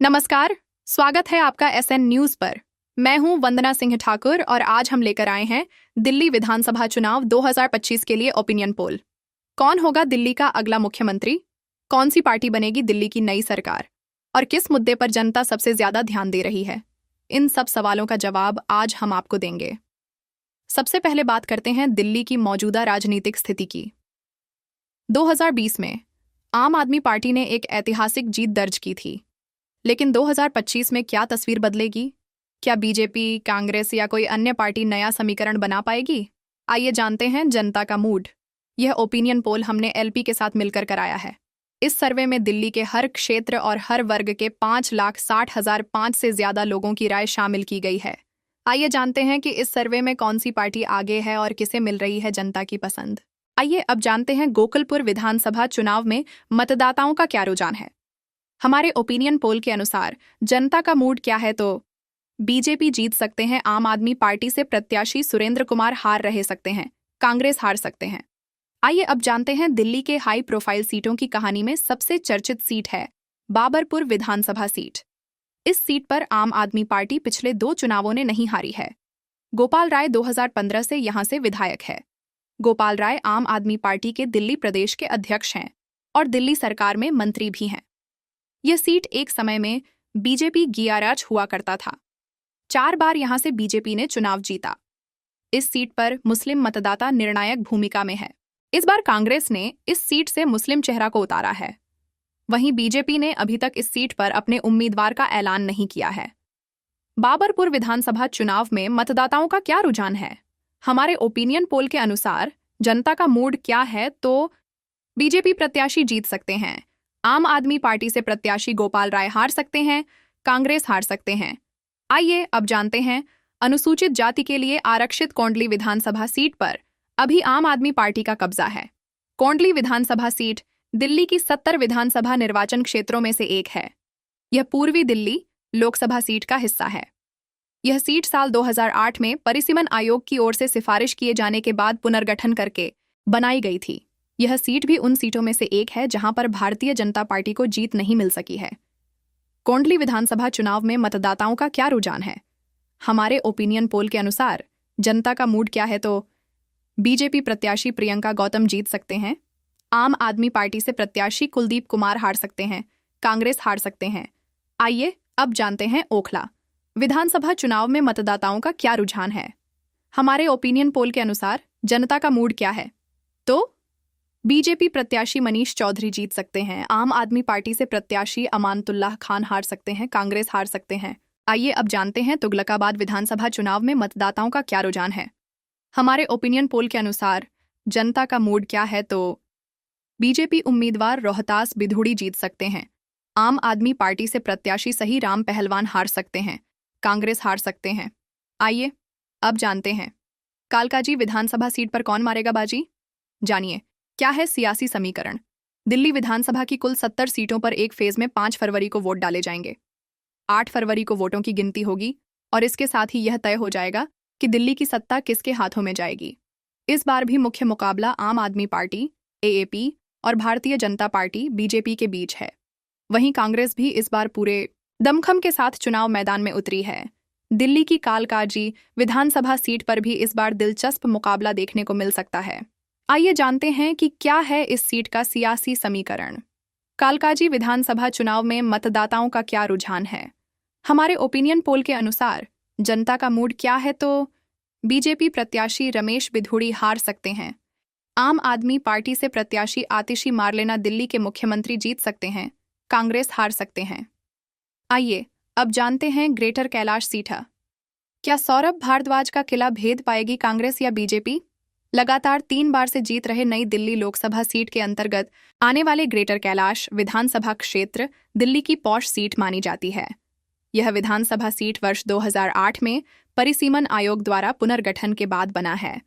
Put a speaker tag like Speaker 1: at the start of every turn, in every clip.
Speaker 1: नमस्कार। स्वागत है आपका एसएन न्यूज पर। मैं हूं वंदना सिंह ठाकुर और आज हम लेकर आए हैं दिल्ली विधानसभा चुनाव 2025 के लिए ओपिनियन पोल। कौन होगा दिल्ली का अगला मुख्यमंत्री? कौन सी पार्टी बनेगी दिल्ली की नई सरकार? और किस मुद्दे पर जनता सबसे ज्यादा ध्यान दे रही है? इन सब सवालों का जवाब आज हम आपको देंगे। सबसे पहले बात करते हैं दिल्ली की मौजूदा राजनीतिक स्थिति की। 2020 में आम आदमी पार्टी ने एक ऐतिहासिक जीत दर्ज की थी, लेकिन 2025 में क्या तस्वीर बदलेगी? क्या बीजेपी, कांग्रेस या कोई अन्य पार्टी नया समीकरण बना पाएगी? आइए जानते हैं जनता का मूड। यह ओपिनियन पोल हमने एलपी के साथ मिलकर कराया है। इस सर्वे में दिल्ली के हर क्षेत्र और हर वर्ग के 5,60,005 से ज्यादा लोगों की राय शामिल की गई है। आइए जानते हैं कि इस सर्वे में कौन सी पार्टी आगे है और किसे मिल रही है जनता की पसंद। आइए अब जानते हैं गोकुलपुर विधानसभा चुनाव में मतदाताओं का क्या रुझान है। हमारे ओपिनियन पोल के अनुसार जनता का मूड क्या है तो बीजेपी जीत सकते हैं, आम आदमी पार्टी से प्रत्याशी सुरेंद्र कुमार हार रह सकते हैं, कांग्रेस हार सकते हैं। आइए अब जानते हैं दिल्ली के हाई प्रोफाइल सीटों की कहानी में सबसे चर्चित सीट है बाबरपुर विधानसभा सीट। इस सीट पर आम आदमी पार्टी पिछले 2 चुनावों ने नहीं हारी है। गोपाल राय 2015 से यहां से विधायक है। गोपाल राय आम आदमी पार्टी के दिल्ली प्रदेश के अध्यक्ष हैं और दिल्ली सरकार में मंत्री भी हैं। यह सीट एक समय में बीजेपी गियाराज हुआ करता था। 4 बार यहां से बीजेपी ने चुनाव जीता। इस सीट पर मुस्लिम मतदाता निर्णायक भूमिका में है। इस बार कांग्रेस ने इस सीट से मुस्लिम चेहरा को उतारा है। वहीं बीजेपी ने अभी तक इस सीट पर अपने उम्मीदवार का ऐलान नहीं किया है। बाबरपुर विधानसभा चुनाव में मतदाताओं का क्या रुझान है? हमारे ओपिनियन पोल के अनुसार जनता का मूड क्या है तो बीजेपी प्रत्याशी जीत सकते हैं, आम आदमी पार्टी से प्रत्याशी गोपाल राय हार सकते हैं, कांग्रेस हार सकते हैं। आइए अब जानते हैं अनुसूचित जाति के लिए आरक्षित कोंडली विधानसभा सीट पर अभी आम आदमी पार्टी का कब्जा है। कोंडली विधानसभा सीट दिल्ली की 70 विधानसभा निर्वाचन क्षेत्रों में से एक है। यह पूर्वी दिल्ली लोकसभा सीट का हिस्सा है। यह सीट साल 2008 में परिसीमन आयोग की ओर से सिफारिश किए जाने के बाद पुनर्गठन करके बनाई गई थी। यह सीट भी उन सीटों में से एक है जहां पर भारतीय जनता पार्टी को जीत नहीं मिल सकी है। कोंडली विधानसभा चुनाव में मतदाताओं का क्या रुझान है? हमारे ओपिनियन पोल के अनुसार जनता का मूड क्या है तो बीजेपी प्रत्याशी प्रियंका गौतम जीत सकते हैं, आम आदमी पार्टी से प्रत्याशी कुलदीप कुमार हार सकते हैं, कांग्रेस हार सकते हैं। आइए अब जानते हैं ओखला विधानसभा चुनाव में मतदाताओं का क्या रुझान है। हमारे ओपिनियन पोल के अनुसार जनता का मूड क्या है तो बीजेपी प्रत्याशी मनीष चौधरी जीत सकते हैं, आम आदमी पार्टी से प्रत्याशी अमानतुल्लाह खान हार सकते हैं, कांग्रेस हार सकते हैं। आइए अब जानते हैं तुगलकाबाद विधानसभा चुनाव में मतदाताओं का क्या रुझान है। हमारे ओपिनियन पोल के अनुसार जनता का मूड क्या है तो बीजेपी उम्मीदवार रोहतास बिधूड़ी जीत सकते हैं, आम आदमी पार्टी से प्रत्याशी सही राम पहलवान हार सकते हैं, कांग्रेस हार सकते हैं। आइए अब जानते हैं कालकाजी विधानसभा सीट पर कौन मारेगा बाजी। जानिए क्या है सियासी समीकरण। दिल्ली विधानसभा की कुल 70 सीटों पर एक फेज में 5 फरवरी को वोट डाले जाएंगे। 8 फरवरी को वोटों की गिनती होगी और इसके साथ ही यह तय हो जाएगा कि दिल्ली की सत्ता किसके हाथों में जाएगी। इस बार भी मुख्य मुकाबला आम आदमी पार्टी एएपी और भारतीय जनता पार्टी बीजेपी के बीच है। वहीं कांग्रेस भी इस बार पूरे दमखम के साथ चुनाव मैदान में उतरी है। दिल्ली की कालकाजी विधानसभा सीट पर भी इस बार दिलचस्प मुकाबला देखने को मिल सकता है। आइए जानते हैं कि क्या है इस सीट का सियासी समीकरण। कालकाजी विधानसभा चुनाव में मतदाताओं का क्या रुझान है? हमारे ओपिनियन पोल के अनुसार जनता का मूड क्या है तो बीजेपी प्रत्याशी रमेश बिधूड़ी हार सकते हैं, आम आदमी पार्टी से प्रत्याशी आतिशी मारलेना दिल्ली के मुख्यमंत्री जीत सकते हैं, कांग्रेस हार सकते हैं। आइए अब जानते हैं ग्रेटर कैलाश सीट। क्या सौरभ भारद्वाज का किला भेद पाएगी कांग्रेस या बीजेपी? लगातार 3 बार से जीत रहे नई दिल्ली लोकसभा सीट के अंतर्गत आने वाले ग्रेटर कैलाश विधानसभा क्षेत्र दिल्ली की पॉश सीट मानी जाती है। यह विधानसभा सीट वर्ष 2008 में परिसीमन आयोग द्वारा पुनर्गठन के बाद बना है।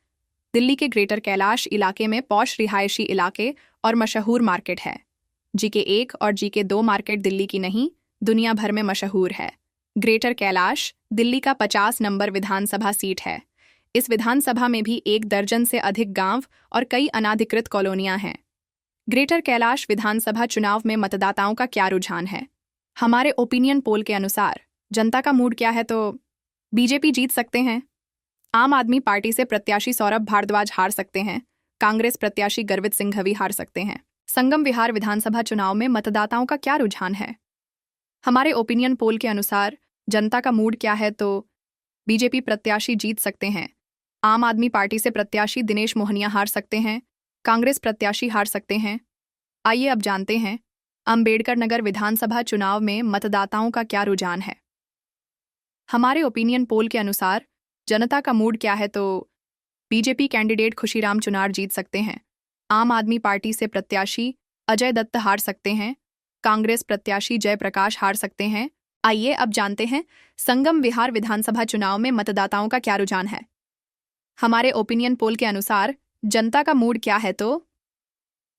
Speaker 1: दिल्ली के ग्रेटर कैलाश इलाके में पॉश रिहायशी इलाके और मशहूर मार्केट है। GK1 और GK2 मार्केट दिल्ली की नहीं, दुनिया भर में मशहूर है। ग्रेटर कैलाश दिल्ली का 50 नंबर विधानसभा सीट है। इस विधानसभा में भी 1 दर्जन से अधिक गांव और कई अनाधिकृत कॉलोनियां हैं। ग्रेटर कैलाश विधानसभा चुनाव में मतदाताओं का क्या रुझान है? हमारे ओपिनियन पोल के अनुसार जनता का मूड क्या है तो बीजेपी जीत सकते हैं। आम आदमी पार्टी से प्रत्याशी सौरभ भारद्वाज हार सकते हैं। कांग्रेस प्रत्याशी गर्वित सिंघवी हार सकते हैं। संगम विहार विधानसभा चुनाव में मतदाताओं का क्या रुझान है? हमारे ओपिनियन पोल के अनुसार जनता का मूड क्या है तो बीजेपी प्रत्याशी जीत सकते हैं। आम आदमी पार्टी से प्रत्याशी दिनेश मोहनिया हार सकते हैं। कांग्रेस प्रत्याशी हार सकते हैं। आइए अब जानते हैं अंबेडकर नगर विधानसभा चुनाव में मतदाताओं का क्या रुझान है। हमारे ओपिनियन पोल के अनुसार जनता का मूड क्या है तो बीजेपी कैंडिडेट खुशीराम चुनार जीत सकते हैं। आम आदमी पार्टी से प्रत्याशी अजय दत्त हार सकते हैं। कांग्रेस प्रत्याशी जयप्रकाश हार सकते हैं। आइए अब जानते हैं संगम विहार विधानसभा चुनाव में मतदाताओं का क्या रुझान है। हमारे ओपिनियन पोल के अनुसार जनता का मूड क्या है तो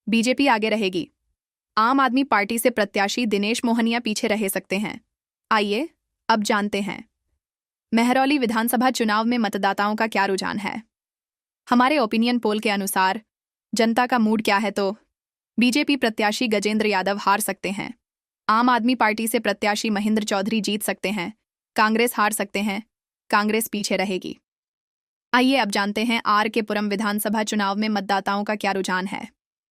Speaker 1: बीजेपी आगे रहेगी। आम आदमी पार्टी से प्रत्याशी दिनेश मोहनिया पीछे रह सकते हैं। आइए अब जानते हैं महरौली विधानसभा चुनाव में मतदाताओं का क्या रुझान है। हमारे ओपिनियन पोल के अनुसार जनता का मूड क्या है तो बीजेपी प्रत्याशी गजेंद्र यादव हार सकते हैं। आम आदमी पार्टी से प्रत्याशी महेंद्र चौधरी जीत सकते हैं। कांग्रेस हार सकते हैं। कांग्रेस पीछे रहेगी। आइए अब जानते हैं आर के पुरम विधानसभा चुनाव में मतदाताओं का क्या रुझान है।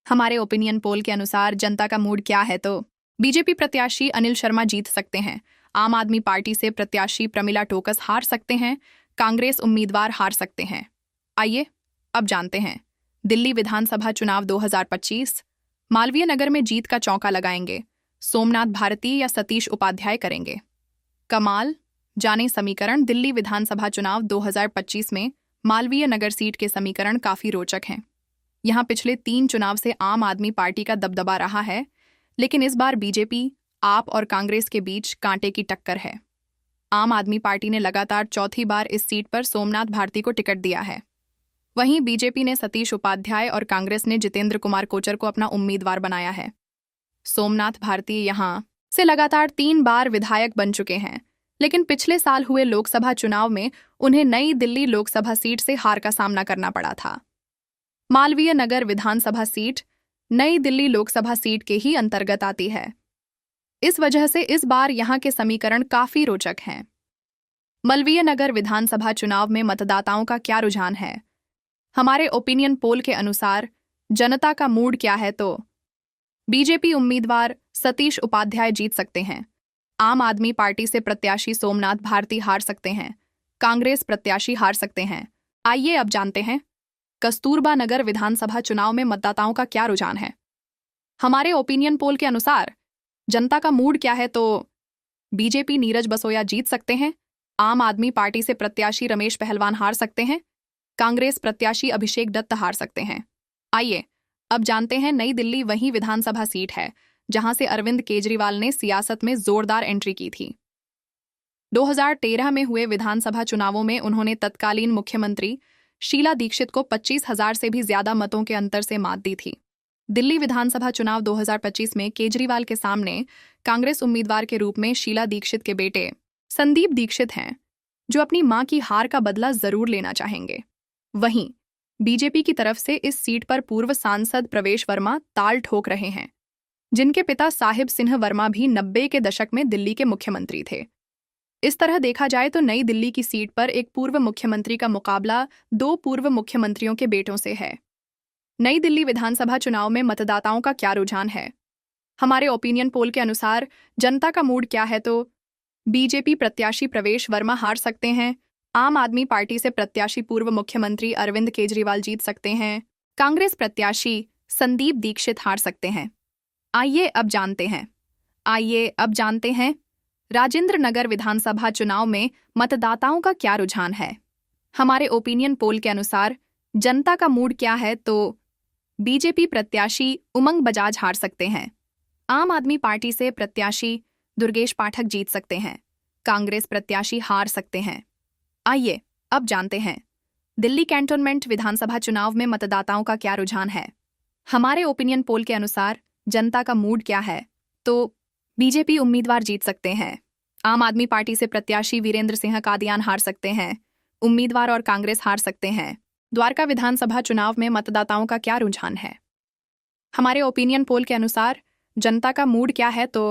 Speaker 1: हमारे ओपिनियन पोल के अनुसार जनता का मूड क्या है तो बीजेपी प्रत्याशी अनिल शर्मा जीत सकते हैं। आम आदमी पार्टी से प्रत्याशी प्रमिला टोकस हार सकते हैं। कांग्रेस उम्मीदवार हार सकते हैं। आइए अब जानते हैं दिल्ली विधानसभा चुनाव 2025 मालवीय नगर में जीत का चौका लगाएंगे सोमनाथ भारती या सतीश उपाध्याय करेंगे कमाल। जाने समीकरण। दिल्ली विधानसभा चुनाव 2025 में मालवीय नगर सीट के समीकरण काफी रोचक हैं। यहां पिछले 3 चुनाव से आम आदमी पार्टी का दबदबा रहा है, लेकिन इस बार बीजेपी, आप और कांग्रेस के बीच कांटे की टक्कर है। आम आदमी पार्टी ने लगातार चौथी बार इस सीट पर सोमनाथ भारती को टिकट दिया है। वहीं बीजेपी ने सतीश उपाध्याय और कांग्रेस ने जितेंद्र कुमार कोचर को अपना उम्मीदवार बनाया है। सोमनाथ भारती यहां से लगातार 3 बार विधायक बन चुके हैं, लेकिन पिछले साल हुए लोकसभा चुनाव में उन्हें नई दिल्ली लोकसभा सीट से हार का सामना करना पड़ा था। मालवीय नगर विधानसभा सीट नई दिल्ली लोकसभा सीट के ही अंतर्गत आती है। इस वजह से इस बार यहां के समीकरण काफी रोचक हैं। मालवीय नगर विधानसभा चुनाव में मतदाताओं का क्या रुझान है। हमारे ओपिनियन पोल के अनुसार जनता का मूड क्या है तो बीजेपी उम्मीदवार सतीश उपाध्याय जीत सकते हैं। आम आदमी पार्टी से प्रत्याशी सोमनाथ भारती हार सकते हैं। कांग्रेस प्रत्याशी हार सकते हैं। आइए अब जानते हैं कस्तूरबा नगर विधानसभा चुनाव में मतदाताओं का क्या रुझान है। हमारे ओपिनियन पोल के अनुसार जनता का मूड क्या है तो बीजेपी नीरज बसोया जीत सकते हैं। आम आदमी पार्टी से प्रत्याशी रमेश पहलवान हार सकते हैं। कांग्रेस प्रत्याशी अभिषेक दत्त हार सकते हैं। आइए अब जानते हैं नई दिल्ली वही विधानसभा सीट है जहां से अरविंद केजरीवाल ने सियासत में जोरदार एंट्री की थी। 2013 में हुए विधानसभा चुनावों में उन्होंने तत्कालीन मुख्यमंत्री शीला दीक्षित को 25,000 से भी ज्यादा मतों के अंतर से मात दी थी। दिल्ली विधानसभा चुनाव 2025 में केजरीवाल के सामने कांग्रेस उम्मीदवार के रूप में शीला दीक्षित के बेटे संदीप दीक्षित हैं, जो अपनी मां की हार का बदला जरूर लेना चाहेंगे। वहीं बीजेपी की तरफ से इस सीट पर पूर्व सांसद प्रवेश वर्मा ताल ठोक रहे हैं, जिनके पिता साहिब सिंह वर्मा भी 90 के दशक में दिल्ली के मुख्यमंत्री थे। इस तरह देखा जाए तो नई दिल्ली की सीट पर एक पूर्व मुख्यमंत्री का मुकाबला 2 पूर्व मुख्यमंत्रियों के बेटों से है। नई दिल्ली विधानसभा चुनाव में मतदाताओं का क्या रुझान है। हमारे ओपिनियन पोल के अनुसार जनता का मूड क्या है तो बीजेपी प्रत्याशी प्रवेश वर्मा हार सकते हैं। आम आदमी पार्टी से प्रत्याशी पूर्व मुख्यमंत्री अरविंद केजरीवाल जीत सकते हैं। कांग्रेस प्रत्याशी संदीप दीक्षित हार सकते हैं। आइए अब जानते हैं राजेंद्र नगर विधानसभा चुनाव में मतदाताओं का क्या रुझान है। हमारे ओपिनियन पोल के अनुसार जनता का मूड क्या है तो बीजेपी प्रत्याशी उमंग बजाज हार सकते हैं। आम आदमी पार्टी से प्रत्याशी दुर्गेश पाठक जीत सकते हैं। कांग्रेस प्रत्याशी हार सकते हैं। आइए अब जानते हैं दिल्ली कैंटोनमेंट विधानसभा चुनाव में मतदाताओं का क्या रुझान है। हमारे ओपिनियन पोल के अनुसार जनता का मूड क्या है तो बीजेपी उम्मीदवार जीत सकते हैं। आम आदमी पार्टी से प्रत्याशी वीरेंद्र सिंह कादियान हार सकते हैं। उम्मीदवार और कांग्रेस हार सकते हैं। द्वारका विधानसभा चुनाव में मतदाताओं का क्या रुझान है। हमारे ओपिनियन पोल के अनुसार जनता का मूड क्या है तो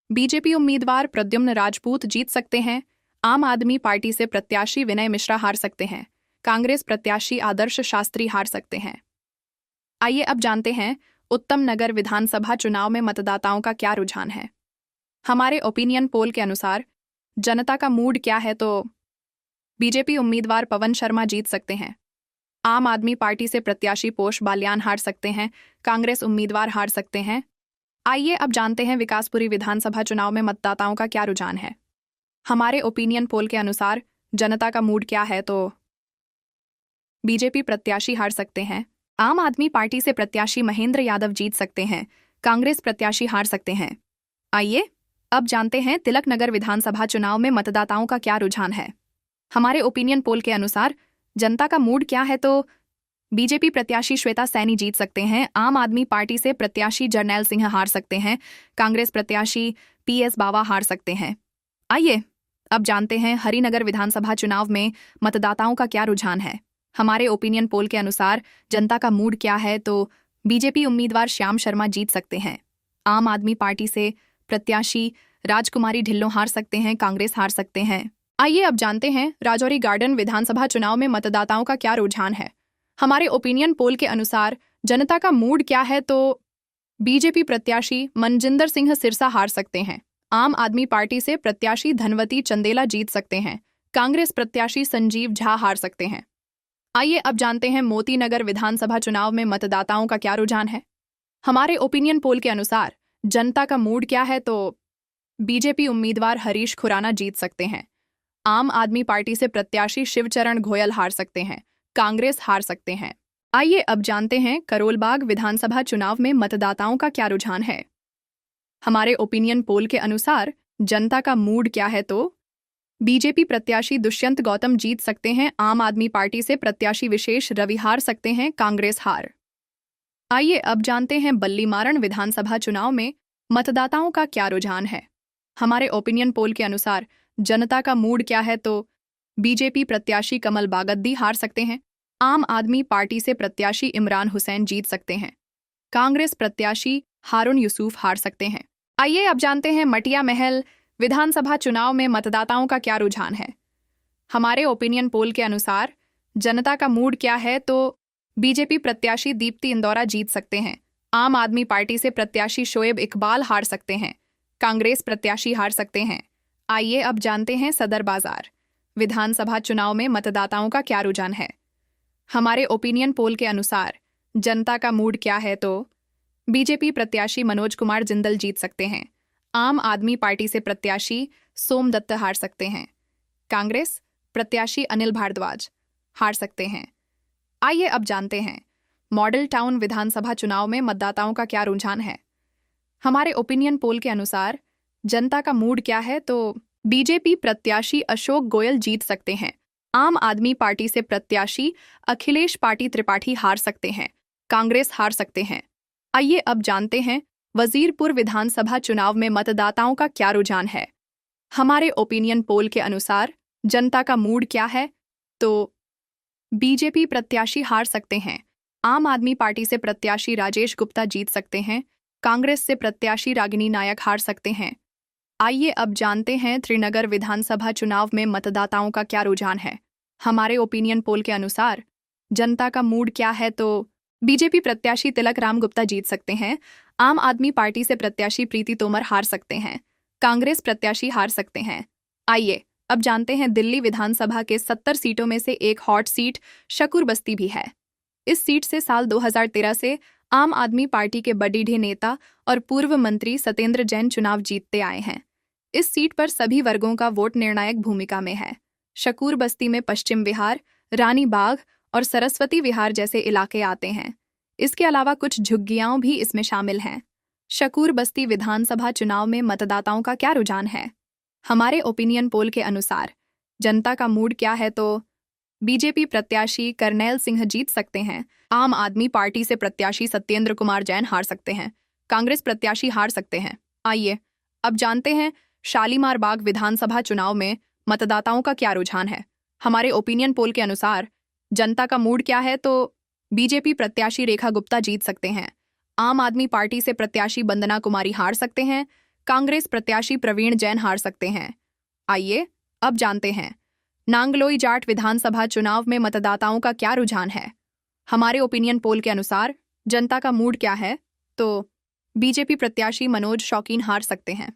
Speaker 1: बीजेपी उम्मीदवार प्रद्युम्न राजपूत जीत सकते हैं। आम आदमी पार्टी से प्रत्याशी विनय मिश्रा हार सकते हैं। कांग्रेस प्रत्याशी आदर्श शास्त्री हार सकते हैं। आइए अब जानते हैं उत्तम नगर विधानसभा चुनाव में मतदाताओं का क्या रुझान है। हमारे ओपिनियन पोल के अनुसार जनता का मूड क्या है तो बीजेपी उम्मीदवार पवन शर्मा जीत सकते हैं। आम आदमी पार्टी से प्रत्याशी पोष बालियान हार सकते हैं। कांग्रेस उम्मीदवार हार सकते हैं। आइए अब जानते हैं विकासपुरी विधानसभा चुनाव में मतदाताओं का क्या रुझान है। हमारे ओपिनियन पोल के अनुसार जनता का मूड क्या है तो बीजेपी प्रत्याशी हार सकते हैं। आम आदमी पार्टी से प्रत्याशी महेंद्र यादव जीत सकते हैं। कांग्रेस प्रत्याशी हार सकते हैं। आइए अब जानते हैं तिलक नगर विधानसभा चुनाव में मतदाताओं का क्या रुझान है। हमारे ओपिनियन पोल के अनुसार जनता का मूड क्या है तो बीजेपी प्रत्याशी श्वेता सैनी जीत सकते हैं। आम आदमी पार्टी से प्रत्याशी जरनैल सिंह हार सकते हैं। कांग्रेस प्रत्याशी PS बावा हार सकते हैं। आइए अब जानते हैं हरिनगर विधानसभा चुनाव में मतदाताओं का क्या रुझान है। हमारे ओपिनियन पोल के अनुसार जनता का मूड क्या है तो बीजेपी उम्मीदवार श्याम शर्मा जीत सकते हैं। आम आदमी पार्टी से प्रत्याशी राजकुमारी ढिल्लों हार सकते हैं। कांग्रेस हार सकते हैं। आइए अब जानते हैं राजौरी गार्डन विधानसभा चुनाव में मतदाताओं का क्या रुझान है। हमारे ओपिनियन पोल के अनुसार जनता का मूड क्या है तो बीजेपी प्रत्याशी मनजिंदर सिंह सिरसा हार सकते हैं। आम आदमी पार्टी से प्रत्याशी धनवती चंदेला जीत सकते हैं। कांग्रेस प्रत्याशी संजीव झा हार सकते हैं। आइए अब जानते हैं मोती नगर विधानसभा चुनाव में मतदाताओं का क्या रुझान है। हमारे ओपिनियन पोल के अनुसार जनता का मूड क्या है तो बीजेपी उम्मीदवार हरीश खुराना जीत सकते हैं। आम आदमी पार्टी से प्रत्याशी शिवचरण घोयल हार सकते हैं। कांग्रेस हार सकते हैं। आइए अब जानते हैं करोलबाग विधानसभा चुनाव में मतदाताओं का क्या रुझान है। हमारे ओपिनियन पोल के अनुसार जनता का मूड क्या है तो बीजेपी प्रत्याशी दुष्यंत गौतम जीत सकते हैं। आम आदमी पार्टी से प्रत्याशी विशेष रवि हार सकते हैं। कांग्रेस हार। आइए अब जानते हैं बल्लीमारण विधानसभा चुनाव में मतदाताओं का क्या रुझान है। हमारे ओपिनियन पोल के अनुसार जनता का मूड क्या है तो बीजेपी प्रत्याशी कमल बागद्दी हार सकते हैं। आम आदमी पार्टी से प्रत्याशी इमरान हुसैन जीत सकते हैं। कांग्रेस प्रत्याशी हारून यूसुफ हार सकते हैं। आइए अब जानते हैं मटिया महल विधानसभा चुनाव में मतदाताओं का क्या रुझान है। हमारे ओपिनियन पोल के अनुसार जनता का मूड क्या है तो बीजेपी प्रत्याशी दीप्ति इंदौरा जीत सकते हैं। आम आदमी पार्टी से प्रत्याशी शोएब इकबाल हार सकते हैं। कांग्रेस प्रत्याशी हार सकते हैं। आइए अब जानते हैं सदर बाजार विधानसभा चुनाव में मतदाताओं का क्या रुझान है। हमारे ओपिनियन पोल के अनुसार जनता का मूड क्या है तो बीजेपी प्रत्याशी मनोज कुमार जिंदल जीत सकते हैं। आम आदमी पार्टी से प्रत्याशी सोमदत्त हार सकते हैं। कांग्रेस प्रत्याशी अनिल भारद्वाज हार सकते हैं। आइए अब जानते हैं मॉडल टाउन विधानसभा चुनाव में मतदाताओं का क्या रुझान है। हमारे ओपिनियन पोल के अनुसार जनता का मूड क्या है तो बीजेपी प्रत्याशी अशोक गोयल जीत सकते हैं। आम आदमी पार्टी से प्रत्याशी अखिलेश पार्टी त्रिपाठी हार सकते हैं। कांग्रेस हार सकते हैं। आइए अब जानते हैं वजीरपुर विधानसभा चुनाव में मतदाताओं का क्या रुझान है। हमारे ओपिनियन पोल के अनुसार जनता का मूड क्या है तो बीजेपी प्रत्याशी हार सकते हैं। आम आदमी पार्टी से प्रत्याशी राजेश गुप्ता जीत सकते हैं। कांग्रेस से प्रत्याशी रागिनी नायक हार सकते हैं। आइए अब जानते हैं त्रिनगर विधानसभा चुनाव में मतदाताओं का क्या रुझान है। हमारे ओपिनियन पोल के अनुसार जनता का मूड क्या है तो बीजेपी प्रत्याशी तिलक राम गुप्ता जीत सकते हैं। आम आदमी पार्टी से प्रत्याशी प्रीति तोमर हार सकते हैं। कांग्रेस प्रत्याशी हार सकते हैं। आइए अब जानते हैं दिल्ली विधानसभा के 70 सीटों में से एक हॉट सीट शकूर बस्ती भी है। इस सीट से साल 2013 से आम आदमी पार्टी के बड़ीढे नेता और पूर्व मंत्री सत्येंद्र जैन चुनाव जीतते आए हैं। इस सीट पर सभी वर्गों का वोट निर्णायक भूमिका में है। शकूर बस्ती में पश्चिम विहार, रानी बाग और सरस्वती विहार जैसे इलाके आते हैं। इसके अलावा कुछ झुग्गियां भी इसमें शामिल हैं। शकूर बस्ती विधानसभा चुनाव में मतदाताओं का क्या रुझान है। हमारे ओपिनियन पोल के अनुसार जनता का मूड क्या है तो बीजेपी प्रत्याशी करनैल सिंह जीत सकते हैं। आम आदमी पार्टी से प्रत्याशी सत्येंद्र कुमार जैन हार सकते हैं। कांग्रेस प्रत्याशी हार सकते हैं। आइए अब जानते हैं शालीमार बाग विधानसभा चुनाव में मतदाताओं का क्या रुझान है। हमारे ओपिनियन पोल के अनुसार जनता का मूड क्या है तो बीजेपी प्रत्याशी रेखा गुप्ता जीत सकते हैं। आम आदमी पार्टी से प्रत्याशी वंदना कुमारी हार सकते हैं। कांग्रेस प्रत्याशी प्रवीण जैन हार सकते हैं। आइए अब जानते हैं नांगलोई जाट विधानसभा चुनाव में मतदाताओं का क्या रुझान है। हमारे ओपिनियन पोल के अनुसार जनता का मूड क्या है, तो बीजेपी प्रत्याशी मनोज शौकीन हार सकते हैं।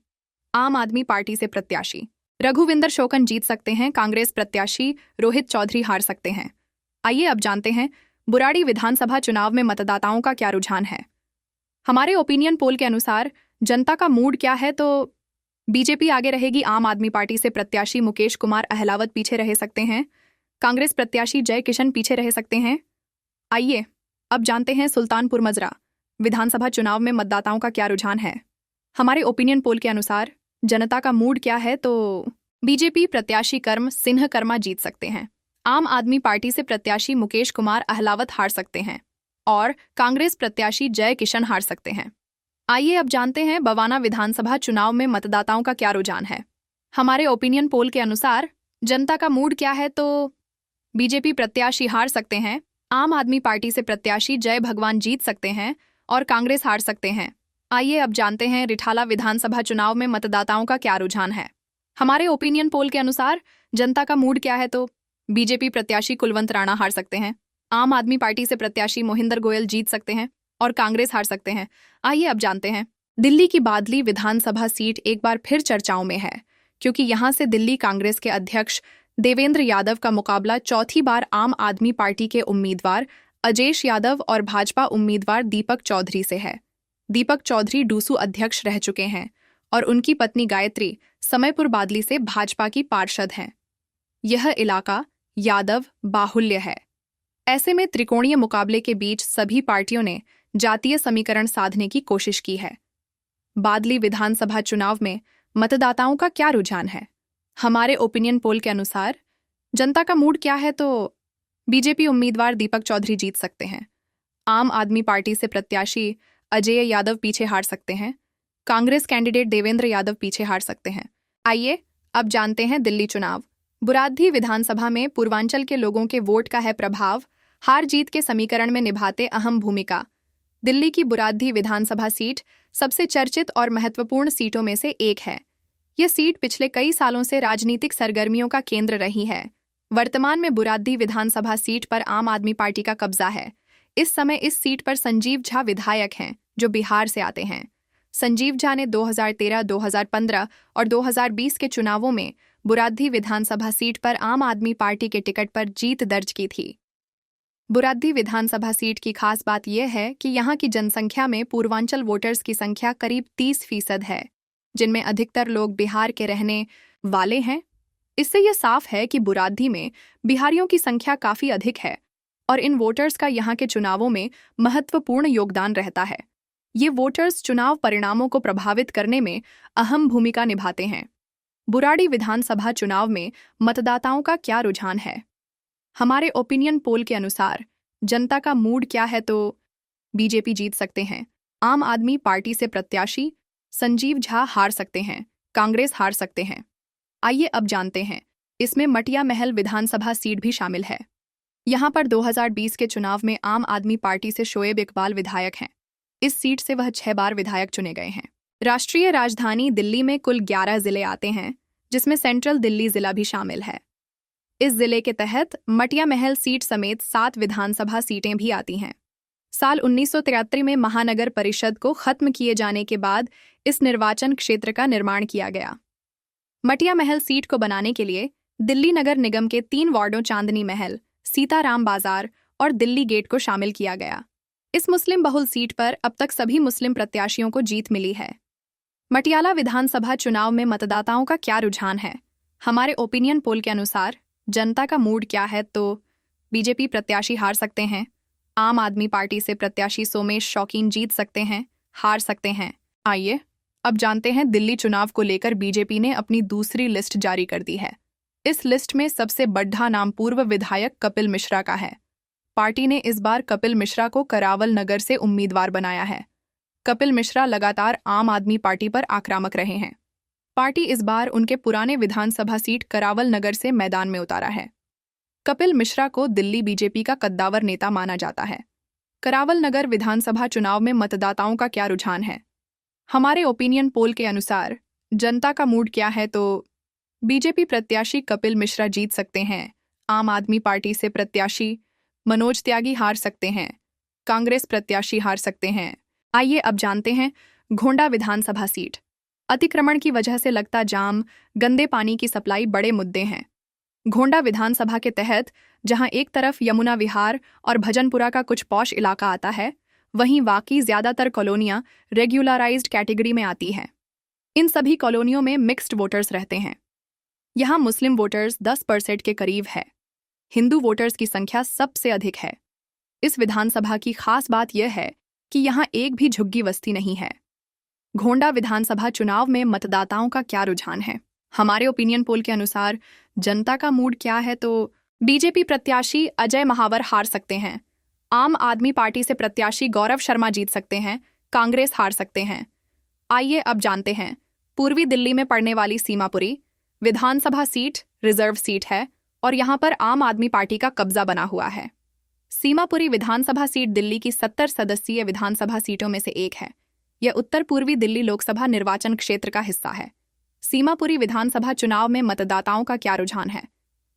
Speaker 1: आम आदमी पार्टी से प्रत्याशी रघुविंदर शोकन जीत सकते हैं। कांग्रेस प्रत्याशी रोहित चौधरी हार सकते हैं। आइए अब जानते हैं बुराड़ी विधानसभा चुनाव में मतदाताओं का क्या रुझान है। हमारे ओपिनियन पोल के अनुसार जनता का मूड क्या है, तो बीजेपी आगे रहेगी। आम आदमी पार्टी से प्रत्याशी मुकेश कुमार अहलावत पीछे रह सकते हैं। कांग्रेस प्रत्याशी जय किशन पीछे रह सकते हैं। आइए अब जानते हैं सुल्तानपुर मजरा विधानसभा चुनाव में मतदाताओं का क्या रुझान है। हमारे ओपिनियन पोल के अनुसार जनता का मूड क्या है, तो बीजेपी प्रत्याशी कर्म सिन्ह कर्मा जीत सकते हैं। आम आदमी पार्टी से प्रत्याशी मुकेश कुमार अहलावत हार सकते हैं और कांग्रेस प्रत्याशी जय किशन हार सकते हैं। आइए अब जानते हैं बवाना विधानसभा चुनाव में मतदाताओं का क्या रुझान है। हमारे ओपिनियन पोल के अनुसार जनता का मूड क्या है, तो बीजेपी प्रत्याशी हार सकते हैं। आम आदमी पार्टी से प्रत्याशी जय भगवान जीत सकते हैं और कांग्रेस हार सकते हैं। आइए अब जानते हैं रिठाला विधानसभा चुनाव में मतदाताओं का क्या रुझान है। हमारे ओपिनियन पोल के अनुसार जनता का मूड क्या है, तो बीजेपी प्रत्याशी कुलवंत राणा हार सकते हैं। आम आदमी पार्टी से प्रत्याशी मोहिंदर गोयल जीत सकते हैं और कांग्रेस हार सकते हैं। आइए अब जानते हैं दिल्ली की बादली विधानसभा सीट एक बार फिर चर्चाओं में है, क्योंकि यहां से दिल्ली कांग्रेस के अध्यक्ष देवेंद्र यादव का मुकाबला चौथी बार आम आदमी पार्टी के उम्मीदवार अजेश यादव और भाजपा उम्मीदवार दीपक चौधरी से है। दीपक चौधरी डूसू अध्यक्ष रह चुके हैं और उनकी पत्नी गायत्री समयपुर बादली से भाजपा की पार्षद हैं। यह इलाका यादव बाहुल्य है। ऐसे में त्रिकोणीय मुकाबले के बीच सभी पार्टियों ने जातीय समीकरण साधने की कोशिश की है। बादली विधानसभा चुनाव में मतदाताओं का क्या रुझान है। हमारे ओपिनियन पोल के अनुसार जनता का मूड क्या है, तो बीजेपी उम्मीदवार दीपक चौधरी जीत सकते हैं। आम आदमी पार्टी से प्रत्याशी अजय यादव पीछे हार सकते हैं। कांग्रेस कैंडिडेट देवेंद्र यादव पीछे हार सकते हैं। आइए अब जानते हैं दिल्ली चुनाव। बुराड़ी विधानसभा में पूर्वांचल के लोगों के वोट का है प्रभाव, हार जीत के समीकरण में निभाते अहम भूमिका। दिल्ली की बुराड़ी विधानसभा सीट सबसे चर्चित और महत्वपूर्ण सीटों में से एक है। यह सीट पिछले कई सालों से राजनीतिक सरगर्मियों का केंद्र रही है। वर्तमान में बुराड़ी विधानसभा सीट पर आम आदमी पार्टी का कब्जा है। इस समय इस सीट पर संजीव झा विधायक हैं, जो बिहार से आते हैं। संजीव झा ने 2013, 2015 और 2020 के चुनावों में बुराड़ी विधानसभा सीट पर आम आदमी पार्टी के टिकट पर जीत दर्ज की थी। बुराड़ी विधानसभा सीट की खास बात यह है कि यहाँ की जनसंख्या में पूर्वांचल वोटर्स की संख्या करीब 30% है, जिनमें अधिकतर लोग बिहार के रहने वाले हैं। इससे यह साफ है कि बुराड़ी में बिहारियों की संख्या काफ़ी अधिक है और इन वोटर्स का यहाँ के चुनावों में महत्वपूर्ण योगदान रहता है। ये वोटर्स चुनाव परिणामों को प्रभावित करने में अहम भूमिका निभाते हैं। बुराड़ी विधानसभा चुनाव में मतदाताओं का क्या रुझान है। हमारे ओपिनियन पोल के अनुसार जनता का मूड क्या है, तो बीजेपी जीत सकते हैं। आम आदमी पार्टी से प्रत्याशी संजीव झा हार सकते हैं। कांग्रेस हार सकते हैं। आइए अब जानते हैं इसमें मटिया महल विधानसभा सीट भी शामिल है। यहाँ पर 2020 के चुनाव में आम आदमी पार्टी से शोएब इकबाल विधायक हैं। इस सीट से वह 6 बार विधायक चुने गए हैं। राष्ट्रीय राजधानी दिल्ली में कुल 11 जिले आते हैं, जिसमें सेंट्रल दिल्ली जिला भी शामिल है। इस जिले के तहत मटिया महल सीट समेत 7 विधानसभा सीटें भी आती हैं। साल 1973 में महानगर परिषद को खत्म किए जाने के बाद इस निर्वाचन क्षेत्र का निर्माण किया गया। मटिया महल सीट को बनाने के लिए दिल्ली नगर निगम के 3 वार्डों चांदनी महल, सीताराम बाजार और दिल्ली गेट को शामिल किया गया। इस मुस्लिम बहुल सीट पर अब तक सभी मुस्लिम प्रत्याशियों को जीत मिली है। मटियाला विधानसभा चुनाव में मतदाताओं का क्या रुझान है। हमारे ओपिनियन पोल के अनुसार जनता का मूड क्या है, तो बीजेपी प्रत्याशी हार सकते हैं। आम आदमी पार्टी से प्रत्याशी सोमेश शौकीन जीत सकते हैं, हार सकते हैं। आइए अब जानते हैं दिल्ली चुनाव को लेकर बीजेपी ने अपनी दूसरी लिस्ट जारी कर दी है। इस लिस्ट में सबसे बड़ा नाम पूर्व विधायक कपिल मिश्रा का है। पार्टी ने इस बार कपिल मिश्रा को करावल नगर से उम्मीदवार बनाया है। कपिल मिश्रा लगातार आम आदमी पार्टी पर आक्रामक रहे हैं। पार्टी इस बार उनके पुराने विधानसभा सीट करावल नगर से मैदान में उतारा है। कपिल मिश्रा को दिल्ली बीजेपी का कद्दावर नेता माना जाता है। करावल नगर विधानसभा चुनाव में मतदाताओं का क्या रुझान है। हमारे ओपिनियन पोल के अनुसार जनता का मूड क्या है तो बीजेपी प्रत्याशी कपिल मिश्रा जीत सकते हैं। आम आदमी पार्टी से प्रत्याशी मनोज त्यागी हार सकते हैं। कांग्रेस प्रत्याशी हार सकते हैं। आइए अब जानते हैं घोंडा विधानसभा सीट। अतिक्रमण की वजह से लगता जाम, गंदे पानी की सप्लाई बड़े मुद्दे हैं। घोंडा विधानसभा के तहत जहां एक तरफ यमुना विहार और भजनपुरा का कुछ पॉश इलाका आता है, वहीं बाकी ज्यादातर कॉलोनियां रेगुलराइज्ड कैटेगरी में आती हैं। इन सभी कॉलोनियों में मिक्स्ड वोटर्स रहते हैं। यहाँ मुस्लिम वोटर्स 10% के करीब है। हिंदू वोटर्स की संख्या सबसे अधिक है। इस विधानसभा की खास बात यह है कि यहाँ एक भी झुग्गी बस्ती नहीं है। घोंडा विधानसभा चुनाव में मतदाताओं का क्या रुझान है? हमारे ओपिनियन पोल के अनुसार जनता का मूड क्या है तो बीजेपी प्रत्याशी अजय महावर हार सकते हैं। आम आदमी पार्टी से प्रत्याशी गौरव शर्मा जीत सकते हैं। कांग्रेस हार सकते हैं। आइए अब जानते हैं पूर्वी दिल्ली में पड़ने वाली सीमापुरी विधानसभा सीट रिजर्व सीट है और यहां पर आम आदमी पार्टी का कब्जा बना हुआ है। सीमापुरी विधानसभा सीट दिल्ली की 70 सदस्यीय विधानसभा सीटों में से एक है। यह उत्तर पूर्वी दिल्ली लोकसभा निर्वाचन क्षेत्र का हिस्सा है। सीमापुरी विधानसभा चुनाव में मतदाताओं का क्या रुझान है?